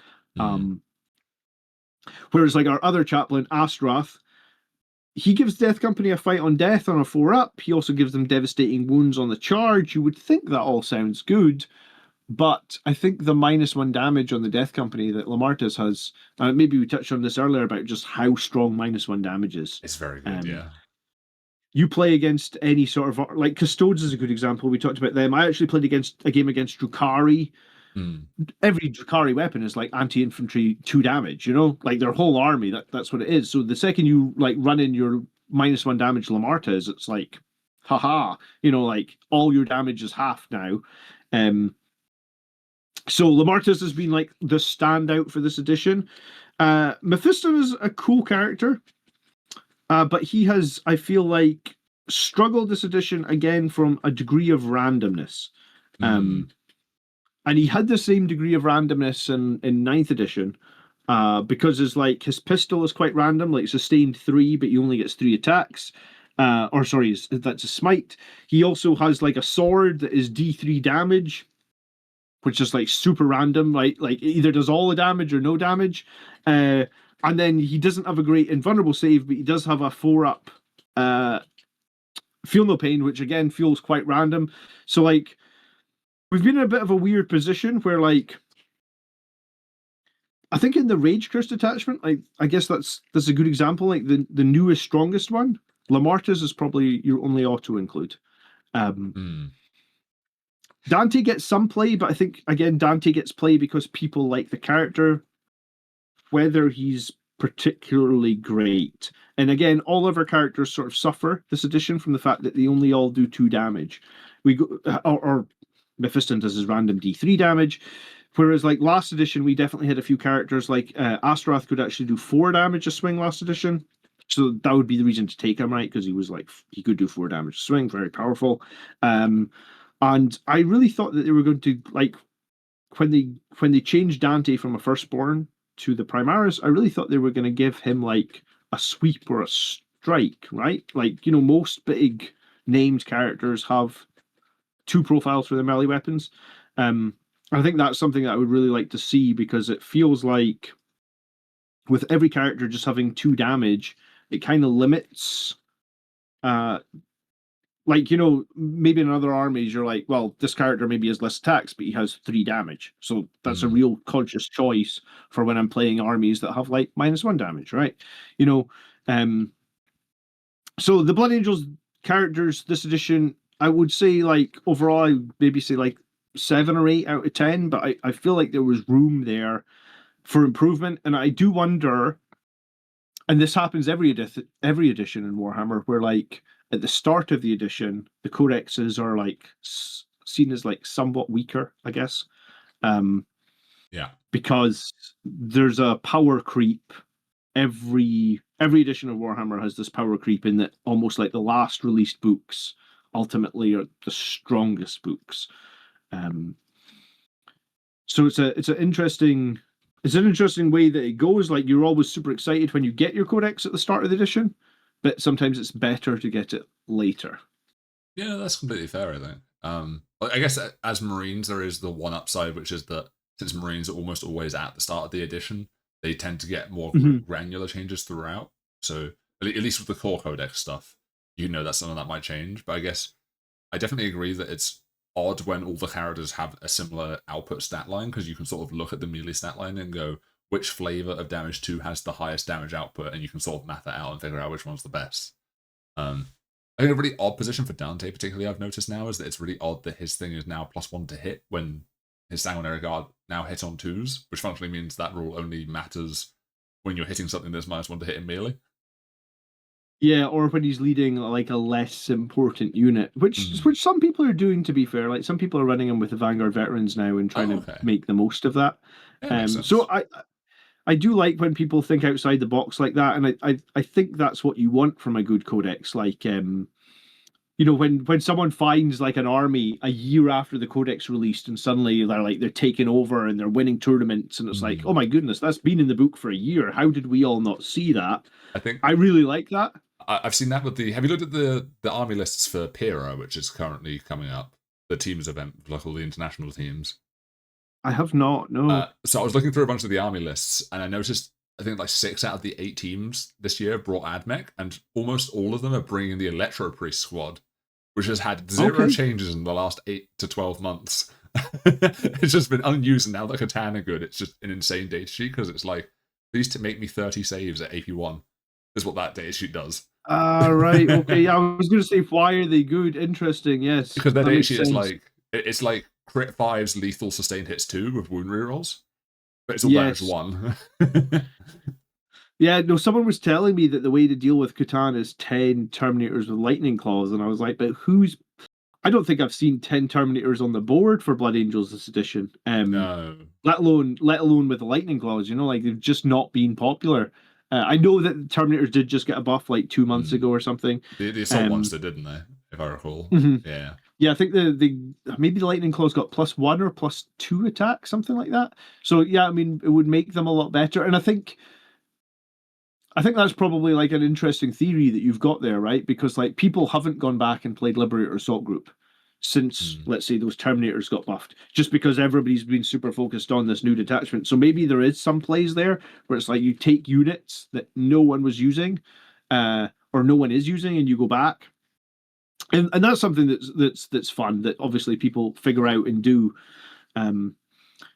S2: Whereas like our other chaplain, Astrath, he gives Death Company a fight on death on a 4-up. He also gives them devastating wounds on the charge. You would think that all sounds good, but I think the -1 damage on the Death Company that Lamartus has, maybe we touched on this earlier about just how strong -1 damage is.
S1: It's very good, yeah.
S2: You play against any sort of, like Custodes is a good example. We talked about them. I actually played a game against Drukhari. Every Drukhari weapon is like anti-infantry 2 damage, you know, like their whole army. That's what it is. So the second you like run in your -1 damage Lamartas, it's like, haha, you know, like all your damage is half now. So Lamartas has been like the standout for this edition. Mephisto is a cool character. But he has, I feel like, struggled this edition again from a degree of randomness. And he had the same degree of randomness in 9th edition, because his pistol is quite random, like sustained 3, but he only gets 3 attacks. Or sorry, that's a smite. He also has like a sword that is D3 damage, which is like super random, right? Like it either does all the damage or no damage. And then he doesn't have a great invulnerable save, but he does have a 4-up Feel No Pain, which again feels quite random. So like we've been in a bit of a weird position where like I think in the Rage Curse detachment, like I guess that's a good example. Like the newest, strongest one, Lamartas is probably your only auto include. Dante gets some play, but I think again Dante gets play because people like the character, whether he's particularly great. And again, all of our characters sort of suffer this edition from the fact that they only all do 2 damage. We go or Mephiston does his random D3 damage. Whereas like last edition, we definitely had a few characters like Astrath could actually do 4 damage a swing last edition. So that would be the reason to take him, right? Because he was like he could do 4 damage a swing, very powerful. And I really thought that they were going to like when they changed Dante from a firstborn to the Primaris, I really thought they were going to give him like a sweep or a strike, right? Like, you know, most big named characters have 2 profiles for their melee weapons. I think that's something that I would really like to see because it feels like with every character just having 2 damage, it kind of limits like, you know, maybe in other armies, you're like, well, this character maybe has less attacks, but he has 3 damage. So that's a real conscious choice for when I'm playing armies that have like -1 damage, right? You know, so the Blood Angels characters this edition, I would say like overall, I would maybe say like 7 or 8 out of 10, but I feel like there was room there for improvement. And I do wonder, and this happens every edition in Warhammer, where like at the start of the edition, the codexes are like seen as like somewhat weaker, I guess.
S1: Yeah.
S2: Because there's a power creep. Every edition of Warhammer has this power creep in that almost like the last released books ultimately are the strongest books. So it's an interesting way that it goes. Like you're always super excited when you get your codex at the start of the edition, but sometimes it's better to get it later.
S1: Yeah, that's completely fair, I think. I guess as Marines, there is the one upside, which is that since Marines are almost always at the start of the edition, they tend to get more
S2: Mhm.
S1: granular changes throughout. So at least with the core Codex stuff, you know that's something that might change. But I guess I definitely agree that it's odd when all the characters have a similar output stat line, because you can sort of look at the melee stat line and go, which flavor of damage 2 has the highest damage output, and you can sort of math that out and figure out which one's the best. I think a really odd position for Dante, particularly, I've noticed now, is that it's really odd that his thing is now +1 to hit when his Sanguinary Guard now hit on 2s, which functionally means that rule only matters when you're hitting something that's -1 to hit in melee.
S2: Yeah, or when he's leading like a less important unit, which some people are doing. To be fair, like some people are running him with the Vanguard veterans now and trying
S1: Oh,
S2: to
S1: okay.
S2: make the most of that.
S1: Yeah, it makes
S2: So
S1: sense.
S2: I do like when people think outside the box like that, and I think that's what you want from a good codex. Like you know, when someone finds like an army a year after the codex released, and suddenly they're taking over and they're winning tournaments, and it's like, oh my goodness, that's been in the book for a year. How did we all not see that?
S1: I think
S2: I really like that.
S1: I've seen that with the. Have you looked at the army lists for Pyrrha, which is currently coming up? The teams event, like all the international teams.
S2: I have not, no.
S1: So I was looking through a bunch of the army lists, and I noticed I think like 6 out of the 8 teams this year brought AdMech, and almost all of them are bringing the Electro Priest squad, which has had 0
S2: Okay.
S1: changes in the last 8 to 12 months. It's just been unused, and now that Catan are good, it's just an insane data sheet, because it's like, please to make me 30 saves at AP1 is what that data sheet does.
S2: Right. Okay. Yeah, I was going to say, why are they good? Interesting. Yes,
S1: Because their
S2: that
S1: data
S2: makes
S1: sheet is
S2: sense.
S1: like, it's like crit 5s, lethal sustained hits 2 with wound rerolls, but it's all damage
S2: Yes.
S1: 1.
S2: Yeah. No, someone was telling me that the way to deal with Catan is 10 Terminators with Lightning Claws, and I was like, but who's? I don't think I've seen 10 Terminators on the board for Blood Angels this edition.
S1: No.
S2: Let alone with the Lightning Claws. You know, like they've just not been popular. I know that Terminators did just get a buff like 2 months ago or something.
S1: The assault ones did, didn't they? If I recall.
S2: Mhm.
S1: Yeah.
S2: Yeah, I think the maybe the Lightning Claws got +1 or +2 attack, something like that. So yeah, I mean, it would make them a lot better. And I think that's probably like an interesting theory that you've got there, right? Because like people haven't gone back and played Liberator Assault Group since, let's say, those Terminators got buffed, just because everybody's been super focused on this new detachment. So maybe there is some plays there where it's like you take units that no one was using, or no one is using, and you go back. And that's something that's fun that obviously people figure out and do. Um,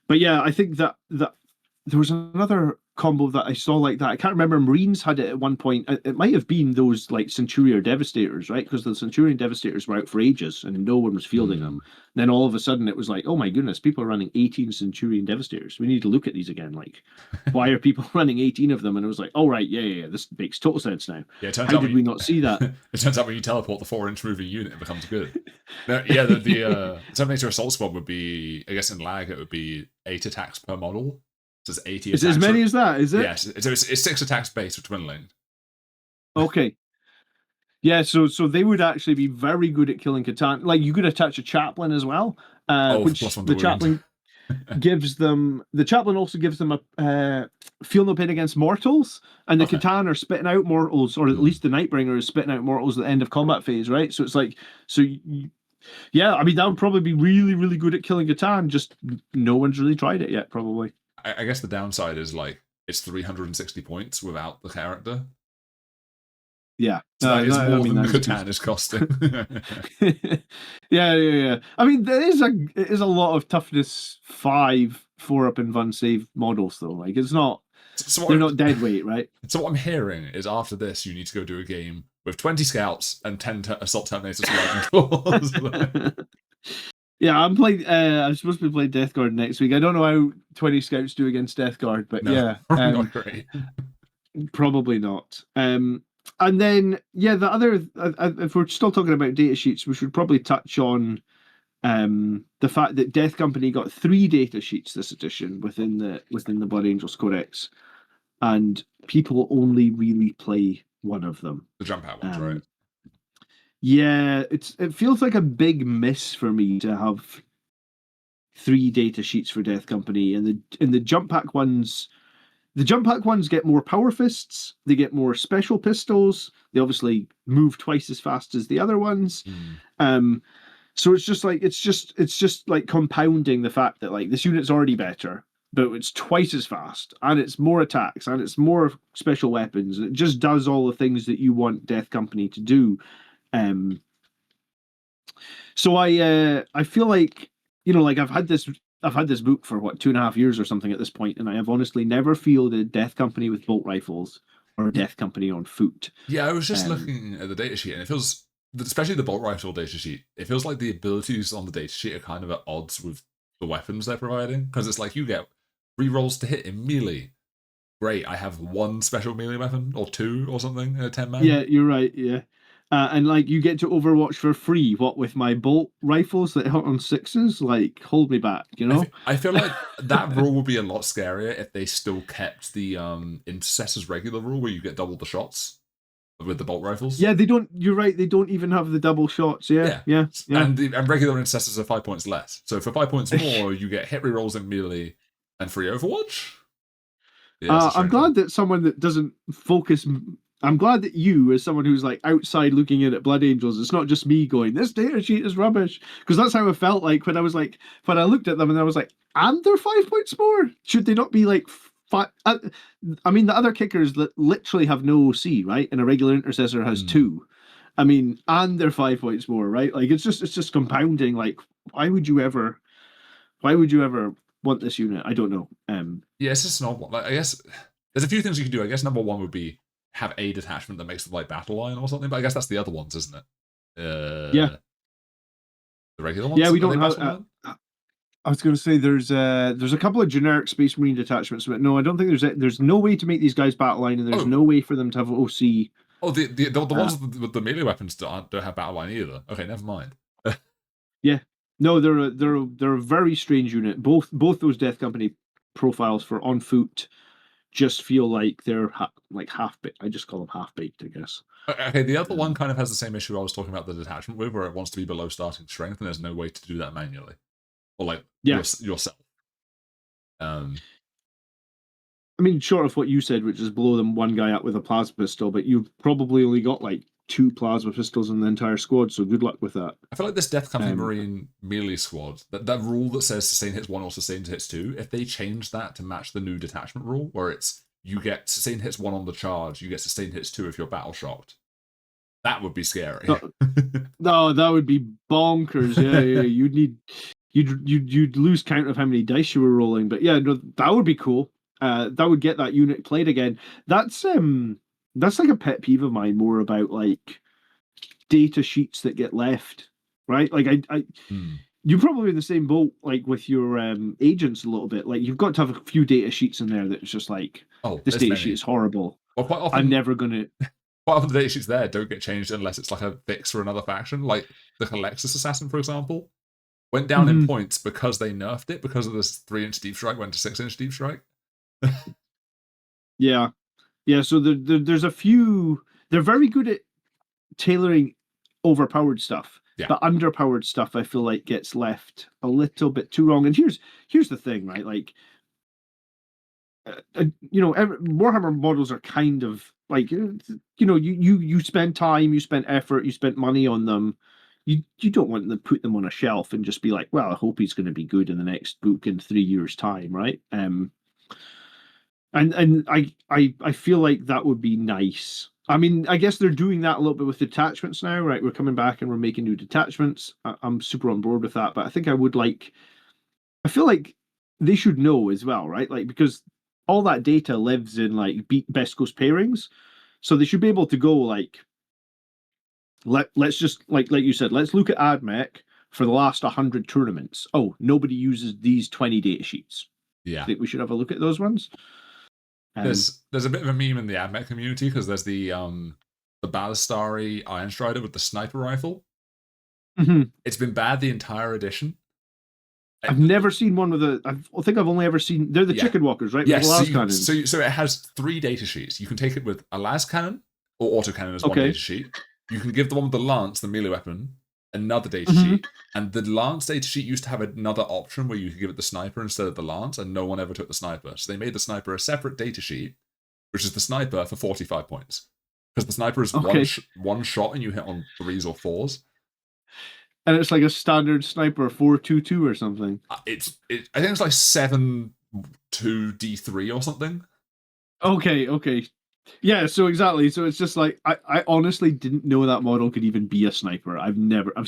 S2: but yeah, I think that there was another combo that I saw like that. I can't remember. Marines had it at one point. It might have been those like Centurion Devastators, right? Because the Centurion Devastators were out for ages and no one was fielding them. Then all of a sudden it was like, oh my goodness, people are running 18 Centurion Devastators. We need to look at these again. Like, why are people running 18 of them? And it was like, oh right, yeah. This makes total sense now.
S1: Yeah, it turns
S2: How
S1: out
S2: did we not see that?
S1: it turns out when you teleport the 4-inch moving unit, it becomes good. No, yeah, the Terminator Assault Squad would be, I guess in lag, it would be 8 attacks per model. So it's 80
S2: Is it as
S1: attacks.
S2: many as that? Is it?
S1: Yes, it's 6 attacks base with twin linked.
S2: Okay. Yeah, so they would actually be very good at killing Catan. Like you could attach a chaplain as well,
S1: For
S2: which
S1: +1 to
S2: the
S1: wound.
S2: chaplain gives them. The chaplain also gives them a feel no pain against mortals, and the
S1: Okay.
S2: Catan are spitting out mortals, or at least the Nightbringer is spitting out mortals at the end of combat phase, right? So it's like, yeah, I mean that would probably be really, really good at killing Catan. Just no one's really tried it yet, probably.
S1: I guess the downside is like it's 360 points without the character.
S2: Yeah,
S1: So that is more
S2: I mean
S1: than the
S2: that is good.
S1: Catan is costing.
S2: Yeah. I mean, it is a lot of toughness 5 4-up and Van save models though. Like it's not they're not dead weight, right?
S1: So what I'm hearing is after this, you need to go do a game with 20 scouts and 10 assault terminators with lightning claws.
S2: Yeah, I'm supposed to be playing Death Guard next week. I don't know how 20 scouts do against Death Guard, but
S1: No,
S2: yeah,
S1: probably not great.
S2: probably not. And then yeah, the other if we're still talking about data sheets, we should probably touch on the fact that Death Company got 3 data sheets this edition within the Blood Angels Codex, and people only really play one of them.
S1: The jump out ones, right?
S2: Yeah, it feels like a big miss for me to have 3 data sheets for Death Company, and the jump pack ones. The jump pack ones get more power fists. They get more special pistols. They obviously move twice as fast as the other ones. Um, So it's just like compounding the fact that like this unit's already better, but it's twice as fast, and it's more attacks, and it's more special weapons. It just does all the things that you want Death Company to do. Um, so I feel like like I've had this book for what 2.5 years or something at this point, and I have honestly never fielded Death Company with bolt rifles or
S1: Yeah,
S2: Death Company on foot.
S1: yeah, I was just
S2: Um,
S1: looking at the datasheet, and it feels, especially the bolt rifle datasheet, it feels like the abilities on the datasheet are kind of at odds with the weapons they're providing. Because it's like you get rerolls to hit in melee. Great, I have one special melee weapon, or two, or something, in a 10-man.
S2: Yeah, you're right. Yeah. And like you get to Overwatch for free, what with my bolt rifles that hit on sixes, like hold me back, you know?
S1: I feel like that rule would be a lot scarier if they still kept the Intercessor's regular rule where you get double the shots with the bolt rifles.
S2: Yeah, they don't. You're right. They don't even have the double shots. Yeah,
S1: Yeah.
S2: yeah, yeah.
S1: And regular Intercessors are 5 points less. So for 5 points more, you get hit rerolls in melee and free Overwatch. Yeah, it's a
S2: I'm
S1: strange one.
S2: glad that someone that doesn't focus. I'm glad that you, as someone who's like outside looking in at Blood Angels, it's not just me going, "This data sheet is rubbish," because that's how I felt like when I was like when I looked at them and I was like, "And they're 5 points more. Should they not be like five?" I mean, the other kickers that literally have no OC, right? And a regular intercessor has
S1: Hmm.
S2: two. I mean, and they're 5 points more, right? Like it's just compounding. Like, why would you ever? Why would you ever want this unit? I don't know.
S1: Yeah, it's just an odd one. Like, I guess there's a few things you can do. I guess number one would be have a detachment that makes the like battle line or something. But I guess that's the other ones, isn't it?
S2: Yeah,
S1: The regular
S2: yeah.
S1: ones
S2: We
S1: are they
S2: don't have.
S1: battle line?
S2: I was going to say there's a couple of generic Space Marine detachments, but no, I don't think there's no way to make these guys battle line, and there's
S1: Oh,
S2: no way for them to have OC.
S1: oh, the
S2: Uh,
S1: ones with the melee weapons don't have battle line either. Okay, never mind.
S2: yeah, no, they're a very strange unit. Both those Death Company profiles for on foot just feel like they're like half baked. I just call them half baked, I guess.
S1: Okay, the other one
S2: Um,
S1: kind of has the same issue I was talking about the detachment with, where it wants to be below starting strength, and there's no way to do that manually, or like
S2: yeah,
S1: yourself. Um,
S2: I mean, short of what you said, which is blow them one guy up with a plasma pistol, but you've probably only got like two plasma pistols in the entire squad, so good luck with that.
S1: I feel like this Death Company
S2: Um,
S1: Marine melee squad, that rule that says sustain hits one or sustain hits two, if they change that to match the new detachment rule, where it's you get sustain hits one on the charge, you get sustain hits two if you're battle shocked, that would be scary.
S2: no, no, that would be bonkers. Yeah, yeah, you'd lose count of how many dice you were rolling, but yeah, no, that would be cool. That would get that unit played again. That's like a pet peeve of mine, more about like data sheets that get left, right? Like I
S1: Hmm.
S2: you're probably in the same boat like with your agents a little bit. Like you've got to have a few data sheets in there that's just like
S1: Oh,
S2: this
S1: there's
S2: data sheet
S1: many.
S2: is horrible.
S1: Well,
S2: I'm never gonna.
S1: quite often the data sheets there don't get changed unless it's like a fix for another faction. Like the Colexus Assassin, for example, went down in
S2: Mhm.
S1: points because they nerfed it because of this 3-inch deep strike went to 6-inch deep strike.
S2: Yeah, yeah. So there's a few. They're very good at tailoring overpowered stuff,
S1: Yeah.
S2: but underpowered stuff I feel like gets left a little bit too wrong. And here's the thing, right? Like, Warhammer models are kind of like, you spend time, you spend effort, you spent money on them. You don't want to put them on a shelf and just be like, well, I hope he's going to be good in the next book in 3 years' time, right? And I feel like that would be nice. I mean, I guess they're doing that a little bit with detachments now, right? We're coming back and we're making new detachments. I'm super on board with that, but I think I would like. I feel like they should know as well, right? Like because all that data lives in like best coast pairings, so they should be able to go like let's just like you said, let's look at AdMech for the last 100 tournaments. Oh, nobody uses these 20 data sheets. I
S1: Yeah.
S2: think we should have a look at those ones. Um,
S1: There's a bit of a meme in the AdMech community because there's the Ballistari Iron Strider with the sniper rifle.
S2: mhm.
S1: It's been bad the entire edition.
S2: I've never seen one with a. I think I've only ever seen. They're the
S1: Yeah.
S2: chicken walkers, right? With
S1: Yes,
S2: the las cannons.
S1: so it has 3 data sheets. You can take it with a las cannon or autocannon as one
S2: Okay.
S1: data sheet. You can give the one with the lance, the melee weapon, another data
S2: Mhm.
S1: sheet. And the lance data sheet used to have another option where you could give it the sniper instead of the lance, and no one ever took the sniper. So they made the sniper a separate data sheet, which is the sniper for 45 points. Because the sniper is
S2: Okay.
S1: one shot and you hit on 3s or 4s.
S2: And it's like a standard sniper 422 or something.
S1: I think it's like 7-2 D3 or something.
S2: Okay, okay. Yeah, so exactly. So it's just like I honestly didn't know that model could even be a sniper. I've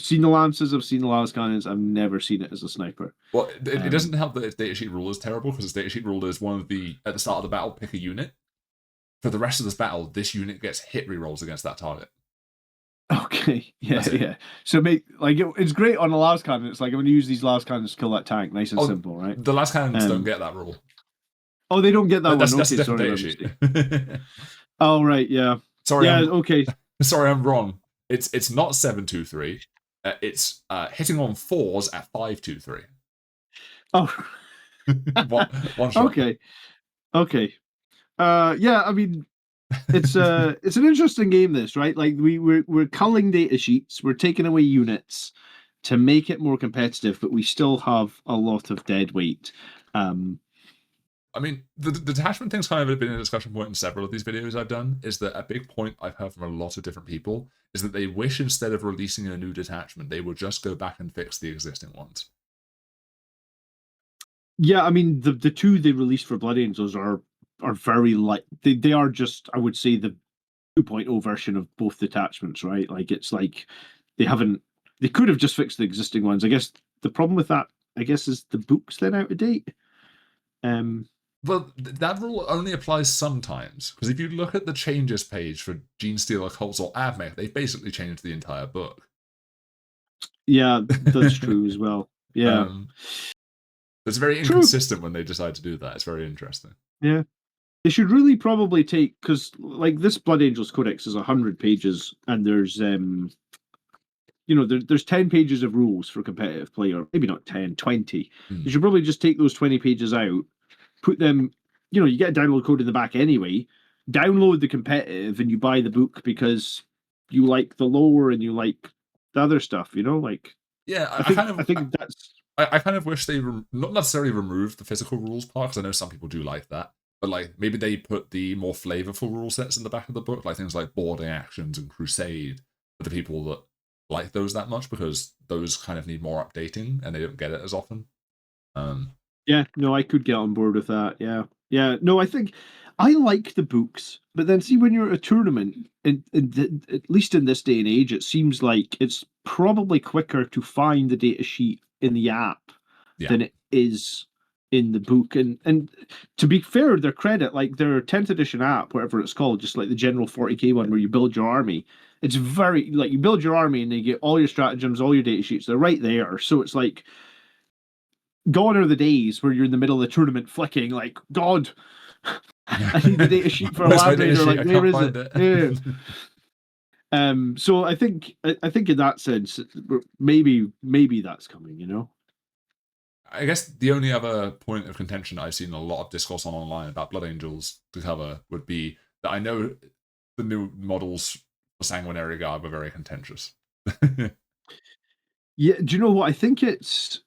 S2: seen the lances, I've seen the las cannons, I've never seen it as a sniper.
S1: Well, it doesn't help that its datasheet rule is terrible, because its datasheet rule is one of the, at the start of the battle, pick a unit. For the rest of this battle, this unit gets hit rerolls against that target.
S2: Okay, yeah, yeah. So it's great on a las cannon. It's like I'm going to use these las cannons to kill that tank. Nice and simple, right?
S1: The las cannons don't get that rule.
S2: Oh, they don't get that one.
S1: That's
S2: Okay,
S1: a different
S2: sorry,
S1: datasheet.
S2: Oh, right, yeah.
S1: Sorry,
S2: yeah, okay.
S1: Sorry, I'm wrong. It's not 7-2-3. It's hitting on 4s at 5-2-3.
S2: Oh,
S1: one shot.
S2: Okay. Yeah, I mean, it's an interesting game, this, right? Like we're culling data sheets, we're taking away units to make it more competitive, but we still have a lot of dead weight.
S1: I mean, the detachment thing's kind of been a discussion point in several of these videos I've done, is that a big point I've heard from a lot of different people is that they wish, instead of releasing a new detachment, they would just go back and fix the existing ones.
S2: Yeah, I mean, the two they released for Blood Angels are very light. They are just, I would say, the 2.0 version of both detachments, right? Like it's like they could have just fixed the existing ones. I guess the problem with that, I guess, is the book's then out of date.
S1: Well, that rule only applies sometimes, because if you look at the changes page for Genestealer, Cults, or Admech, they've basically changed the entire book.
S2: Yeah, that's true as well. Yeah.
S1: It's very inconsistent when they decide to do that. It's very interesting.
S2: Yeah. They should really probably take, because like this Blood Angels Codex is 100 pages, and there's there's 10 pages of rules for competitive play, or maybe not 10, 20. You should probably just take those 20 pages out, put them, you get a download code in the back anyway, download the competitive, and you buy the book because you like the lore and you like the other stuff, like.
S1: Yeah,
S2: I think that's.
S1: I kind of wish they not necessarily removed the physical rules part, because I know some people do like that, but like maybe they put the more flavorful rule sets in the back of the book, like things like boarding actions and crusade, for the people that like those that much, because those kind of need more updating and they don't get it as often.
S2: Yeah, no, I could get on board with that. Yeah. No, I think I like the books, but then see, when you're at a tournament, at least in this day and age, it seems like it's probably quicker to find the data sheet in the app than it is in the book. And to be fair, their credit, like their 10th edition app, whatever it's called, just like the general 40k one where you build your army, it's very like you build your army and they get all your stratagems, all your data sheets, they're right there. So it's like, gone are the days where you're in the middle of the tournament flicking like, God, I need the data sheet for a Land Raider. Like, where is it? Yeah. So I think in that sense, maybe that's coming.
S1: I guess the only other point of contention I've seen a lot of discourse on online about Blood Angels to cover would be that I know the new models for Sanguinary Guard were very contentious.
S2: Yeah, do you know what? I think it's.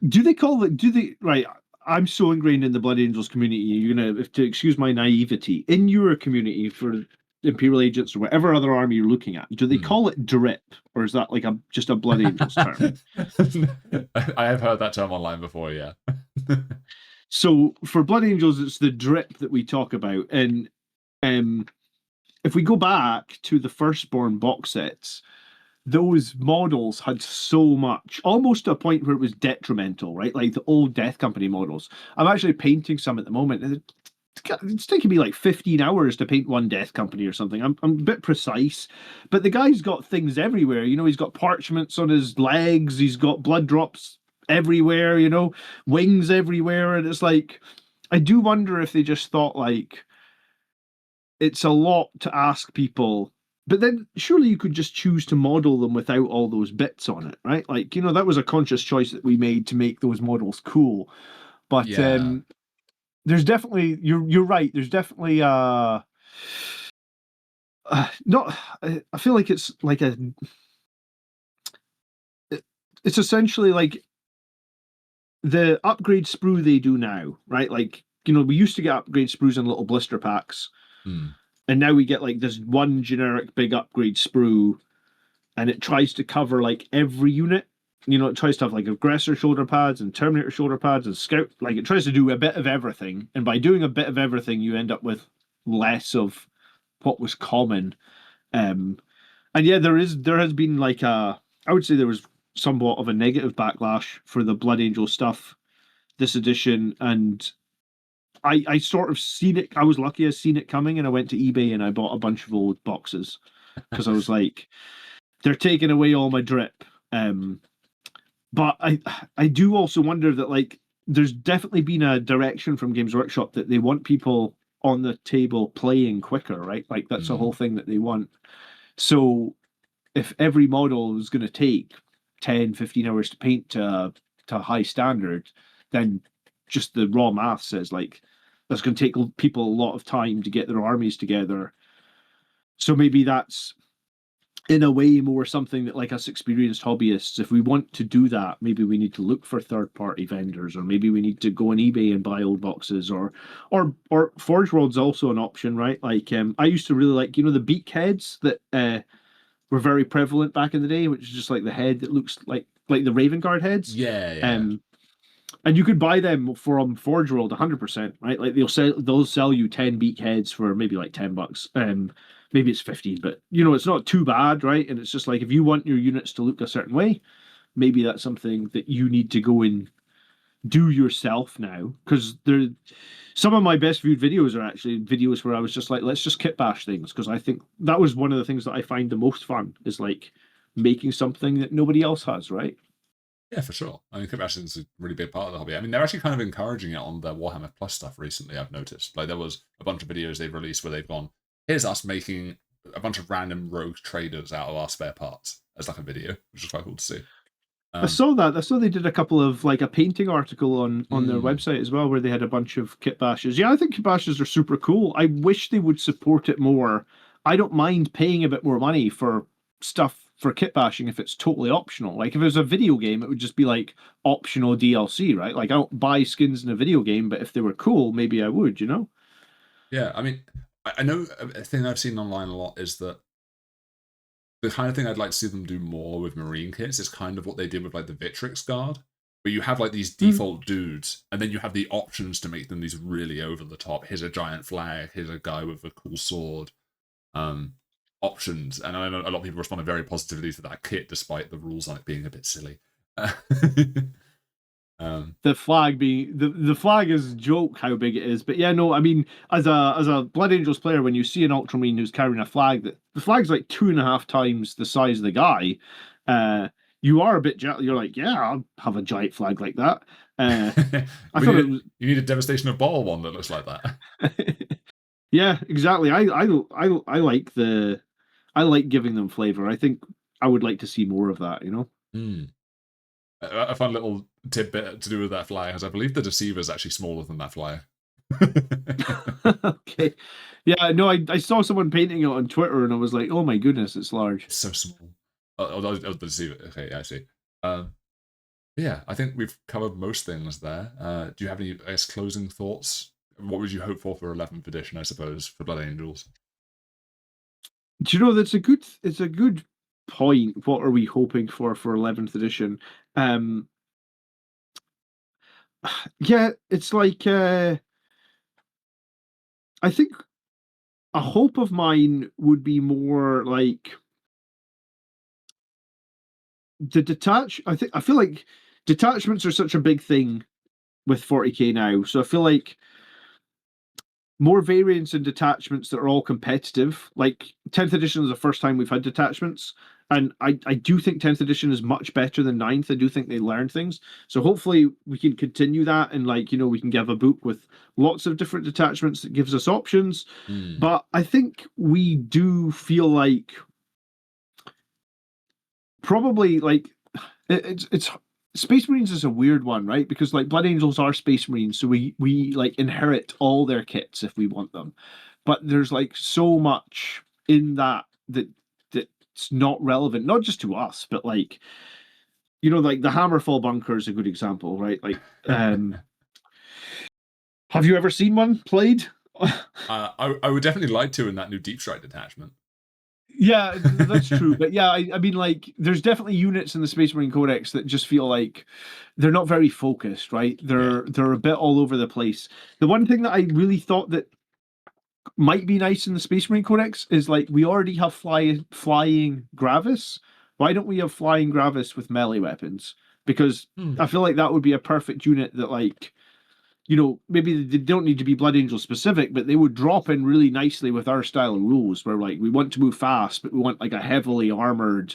S2: Do they call it? Right? I'm so ingrained in the Blood Angels community. You're gonna, if to excuse my naivety, in your community for Imperial Agents or whatever other army you're looking at, do they call it drip, or is that like just a Blood Angels term?
S1: I have heard that term online before. Yeah.
S2: So for Blood Angels, it's the drip that we talk about, and if we go back to the Firstborn box sets, those models had so much, almost to a point where it was detrimental, right? Like the old Death Company models. I'm actually painting some at the moment, and it's taking me like 15 hours to paint one Death Company or something. I'm a bit precise, but the guy's got things everywhere. He's got parchments on his legs, he's got blood drops everywhere, wings everywhere. And it's like, I do wonder if they just thought, like, it's a lot to ask people. But then surely you could just choose to model them without all those bits on it, right? Like, that was a conscious choice that we made to make those models cool. But
S1: yeah.
S2: There's definitely, you're right. There's definitely not. I feel like it's like it's essentially like the upgrade sprue they do now, right? Like, we used to get upgrade sprues in little blister packs, and now we get like this one generic big upgrade sprue. and it tries to cover like every unit. You know, it tries to have like aggressor shoulder pads and terminator shoulder pads and scout. Like it tries to do a bit of everything, and by doing a bit of everything, you end up with less of what was common. Um, and yeah, there has been like I would say there was somewhat of a negative backlash for the Blood Angel stuff this edition, and I sort of seen it. I was lucky I seen it coming, and I went to eBay and I bought a bunch of old boxes because I was like, they're taking away all my drip. But I do also wonder that like there's definitely been a direction from Games Workshop that they want people on the table playing quicker, right? Like that's a whole thing that they want. So if every model is going to take 10, 15 hours to paint to a high standard, then just the raw math says like that's going to take people a lot of time to get their armies together. So maybe that's in a way more something that like us experienced hobbyists, if we want to do that, maybe we need to look for third party vendors, or maybe we need to go on eBay and buy old boxes, or Forge World's also an option, right? Like I used to really like, you know, the beak heads that were very prevalent back in the day, which is just like the head that looks like the Raven Guard heads.
S1: Yeah.
S2: And you could buy them from Forge World 100%, right? Like they'll sell you 10 beak heads for maybe like $10. Maybe it's 15, but you know, it's not too bad, right? And it's just like if you want your units to look a certain way, maybe that's something that you need to go and do yourself now. Because there some of my best viewed videos are actually videos where I was just like, let's just kit bash things. Because I think that was one of the things that I find the most fun is like making something that nobody else has, right?
S1: Yeah, for sure. I mean, Codex is a really big part of the hobby. I mean, they're actually kind of encouraging it on their Warhammer Plus stuff recently, I've noticed. Like, there was a bunch of videos they've released where they've gone, here's us making a bunch of random rogue traders out of our spare parts as like a video, which is quite cool to see.
S2: I saw that. I saw they did a couple of like a painting article on their
S1: Mm,
S2: website as well, where they had a bunch of kit bashes. Yeah, I think kit bashes are super cool. I wish they would support it more. I don't mind paying a bit more money for stuff for kit bashing if it's totally optional. Like if it was a video game, it would just be like optional DLC, right? Like I don't buy skins in a video game, but if they were cool, maybe I would, you know?
S1: yeah, I mean, I know a thing I've seen online a lot is that the kind of thing I'd like to see them do more with Marine kits is kind of what they did with like the Vitrix Guard, where you have like these
S2: Mm.
S1: default dudes, and then you have the options to make them these really over the top. Here's a giant flag. Here's a guy with a cool sword. Um, Options, and I know a lot of people responded very positively to that kit, despite the rules on it being a bit silly. um,
S2: The flag being the flag is a joke how big it is, but yeah, no, I mean, as a Blood Angels player, when you see an Ultramarine who's carrying a flag that the flag's like 2.5 times the size of the guy, uh, you are a bit you're like, yeah, I'll have a giant flag like that. I thought it was,
S1: you need a Devastation of Ball one that looks like that.
S2: yeah, exactly. I like I like giving them flavor. I think I would like to see more of that, you know.
S1: Mm. A fun little tidbit to do with that fly is I believe the Deceiver is actually smaller than that fly.
S2: Okay. Yeah, no, I saw someone painting it on Twitter and I was like, oh my goodness, it's large.
S1: It's so small. Oh, the Deceiver. Okay, yeah, I see. Um, yeah, I think we've covered most things there. Do you have any, I guess, closing thoughts? What would you hope for 11th edition, I suppose, for Blood Angels?
S2: Do you know that's it's a good point. What are we hoping for 11th edition? Um yeah, it's like I think a hope of mine would be more like I feel like detachments are such a big thing with 40k now. So I feel like more variants and detachments that are all competitive. Like 10th edition is the first time we've had detachments. And I do think 10th edition is much better than ninth. I do think they learned things. So hopefully we can continue that and like, you know, we can give a book with lots of different detachments that gives us options.
S1: Mm.
S2: But I think we do feel like probably like it's Space Marines is a weird one, right? Because like Blood Angels are Space Marines, so we like inherit all their kits if we want them. But there's like so much in that's not relevant, not just to us, but like you know, like the Hammerfall bunker is a good example, right? Like, have you ever seen one played?
S1: I would definitely like to in that new Deep Strike detachment.
S2: Yeah, that's true. But yeah, I mean, like, there's definitely units in the Space Marine Codex that just feel like they're not very focused, right?
S1: Yeah.
S2: They're a bit all over the place. The one thing that I really thought that might be nice in the Space Marine Codex is like we already have flying Gravis. Why don't we have flying Gravis with melee weapons? Because I
S1: Hmm.
S2: feel like that would be a perfect unit that like maybe they don't need to be Blood Angel specific, but they would drop in really nicely with our style of rules where like we want to move fast, but we want like a heavily armored,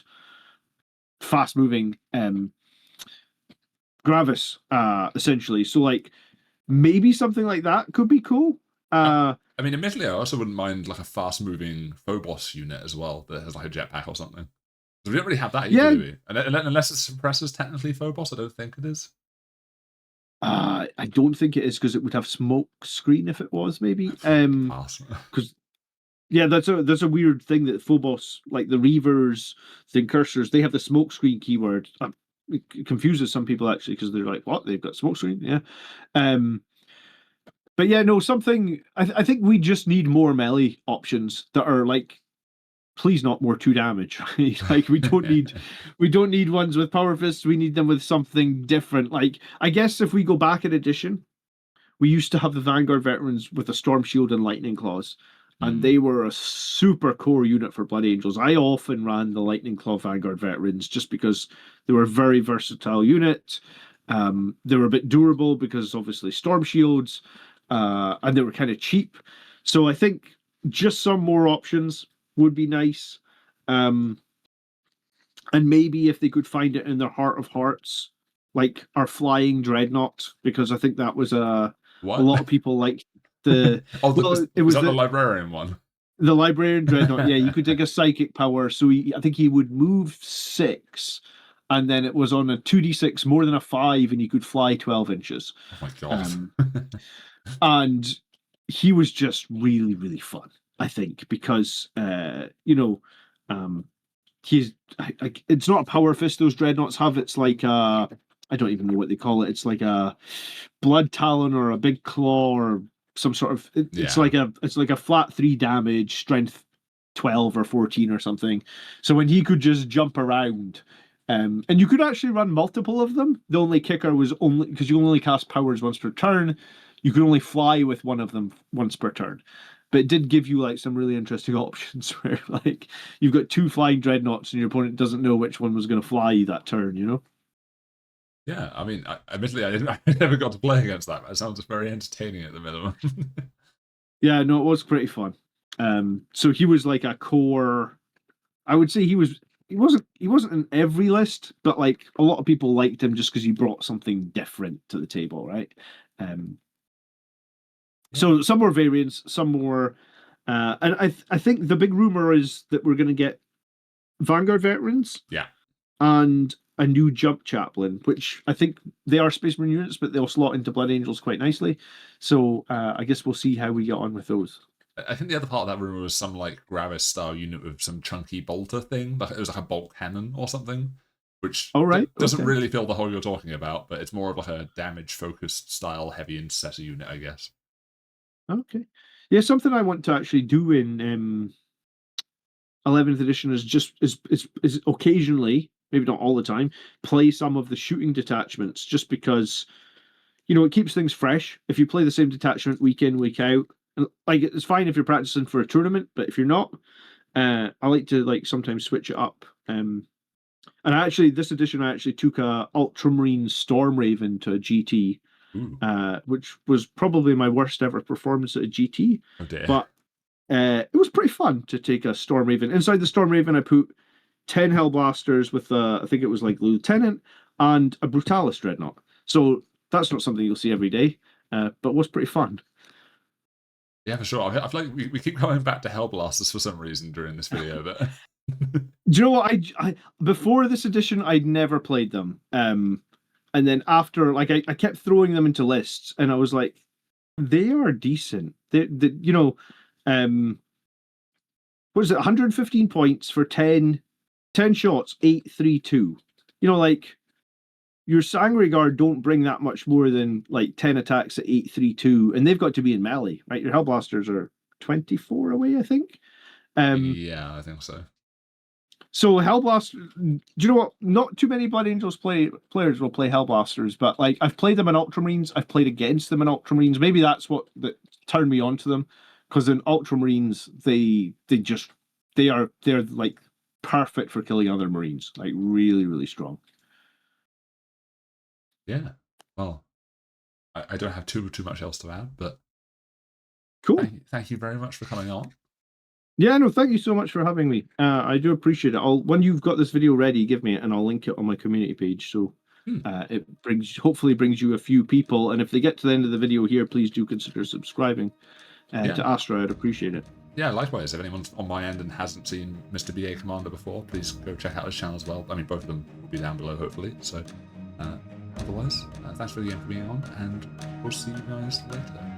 S2: fast moving Gravis, essentially. So like maybe something like that could be cool.
S1: I,
S2: Uh
S1: I mean, admittedly, I also wouldn't mind like a fast-moving Phobos unit as well that has like a jetpack or something. We don't really have that either,
S2: yeah,
S1: do we? And unless it suppresses technically Phobos, I don't think it is.
S2: I don't think it is because it would have smoke screen if it was maybe.
S1: Pass.
S2: Because yeah, that's a weird thing that Phobos, like the Reavers, the Incursors, they have the smoke screen keyword. It confuses some people actually because they're like, what? They've got smoke screen? Yeah. Um, but yeah, no, something. I think we just need more melee options that are like, please not more 2 damage. Right? Like we don't need ones with power fists. We need them with something different. Like I guess if we go back in edition, we used to have the Vanguard veterans with a Storm Shield and Lightning Claws, and
S1: Hmm.
S2: they were a super core unit for Blood Angels. I often ran the Lightning Claw Vanguard veterans just because they were a very versatile unit. They were a bit durable because obviously Storm Shields, and they were kind of cheap. So I think just some more options would be nice. Um, and maybe if they could find it in their heart of hearts, like our flying dreadnought, because I think that was a
S1: What?
S2: lot of people liked the
S1: Oh,
S2: well, it
S1: was
S2: was
S1: that the
S2: the
S1: librarian one?
S2: librarian dreadnought. Yeah, you could take a psychic power, so I think he would move 6, and then it was on a 2d6 more than a 5, and you could fly 12 inches.
S1: Oh my god.
S2: Um, and he was just really really fun, I think, because um he's it's not a power fist those dreadnoughts have. It's like I don't even know what they call it. It's like a blood talon or a big claw or some sort of
S1: Yeah.
S2: it's like a flat 3 damage, strength 12 or 14 or something. So when he could just jump around, and you could actually run multiple of them. The only kicker was only because you only cast powers once per turn. You could only fly with one of them once per turn. But it did give you like some really interesting options where like you've got 2 flying dreadnoughts and your opponent doesn't know which one was going to fly that turn, you know?
S1: Yeah, I mean, admittedly, I never got to play against that, but it sounds very entertaining at the minimum.
S2: Yeah, no, it was pretty fun. So he was like a core. I would say he wasn't in every list, but like a lot of people liked him just because he brought something different to the table, right? Um,
S1: Yeah.
S2: so some more variants, some more, and I think the big rumor is that we're going to get Vanguard veterans
S1: Yeah.
S2: and a new jump chaplain, which I think they are Space Marine units, but they'll slot into Blood Angels quite nicely. So I guess we'll see how we get on with those.
S1: I think the other part of that rumor was some like Gravis style unit with some chunky bolter thing. Like it was like a bolt cannon or something, which
S2: All right,
S1: doesn't
S2: okay,
S1: really feel the hole you're talking about, but it's more of like a damage focused style heavy intercessor unit, I guess.
S2: okay. Yeah, something I want to actually do in 11th edition is just is occasionally, maybe not all the time, play some of the shooting detachments just because it keeps things fresh. If you play the same detachment week in, week out, and like it's fine if you're practicing for a tournament, but if you're not, I like to like sometimes switch it up. And actually, this edition I actually took a Ultramarine Storm Raven to a GT,
S1: Ooh.
S2: which was probably my worst ever performance at a GT,
S1: Oh dear.
S2: but it was pretty fun to take a Storm Raven. Inside the Storm Raven, I put 10 Hellblasters with I think it was like Lieutenant and a Brutalis Dreadnought. So that's not something you'll see every day, but was pretty fun.
S1: Yeah, for sure. I feel like we keep coming back to Hellblasters for some reason during this video, but
S2: Do you know what? I before this edition, I'd never played them. And then after, like, I kept throwing them into lists, and I was like, they are decent. Um, what is it? 115 points for 10 shots, 832. Like your Sangre Guard don't bring that much more than like 10 attacks at 832, and they've got to be in melee, right? Your Hellblasters are 24 away, I think. Um,
S1: yeah, I think so.
S2: So Hellblasters, do you know what? Not too many Blood Angels players will play Hellblasters, but like I've played them in Ultramarines, I've played against them in Ultramarines. Maybe that's what that turned me on to them, because in Ultramarines they're like perfect for killing other Marines, like really really strong.
S1: Yeah. Well, I don't have too much else to add, but
S2: Cool.
S1: thank you very much for coming on.
S2: Yeah, no, thank you so much for having me. I do appreciate it. When you've got this video ready, give me it and I'll link it on my community page. So it hopefully brings you a few people. And if they get to the end of the video here, please do consider subscribing to Astra. I'd appreciate it.
S1: Yeah, likewise. If anyone's on my end and hasn't seen Mr. BA Commander before, please go check out his channel as well. I mean, both of them will be down below, hopefully. So otherwise, thanks for being on, and we'll see you guys later.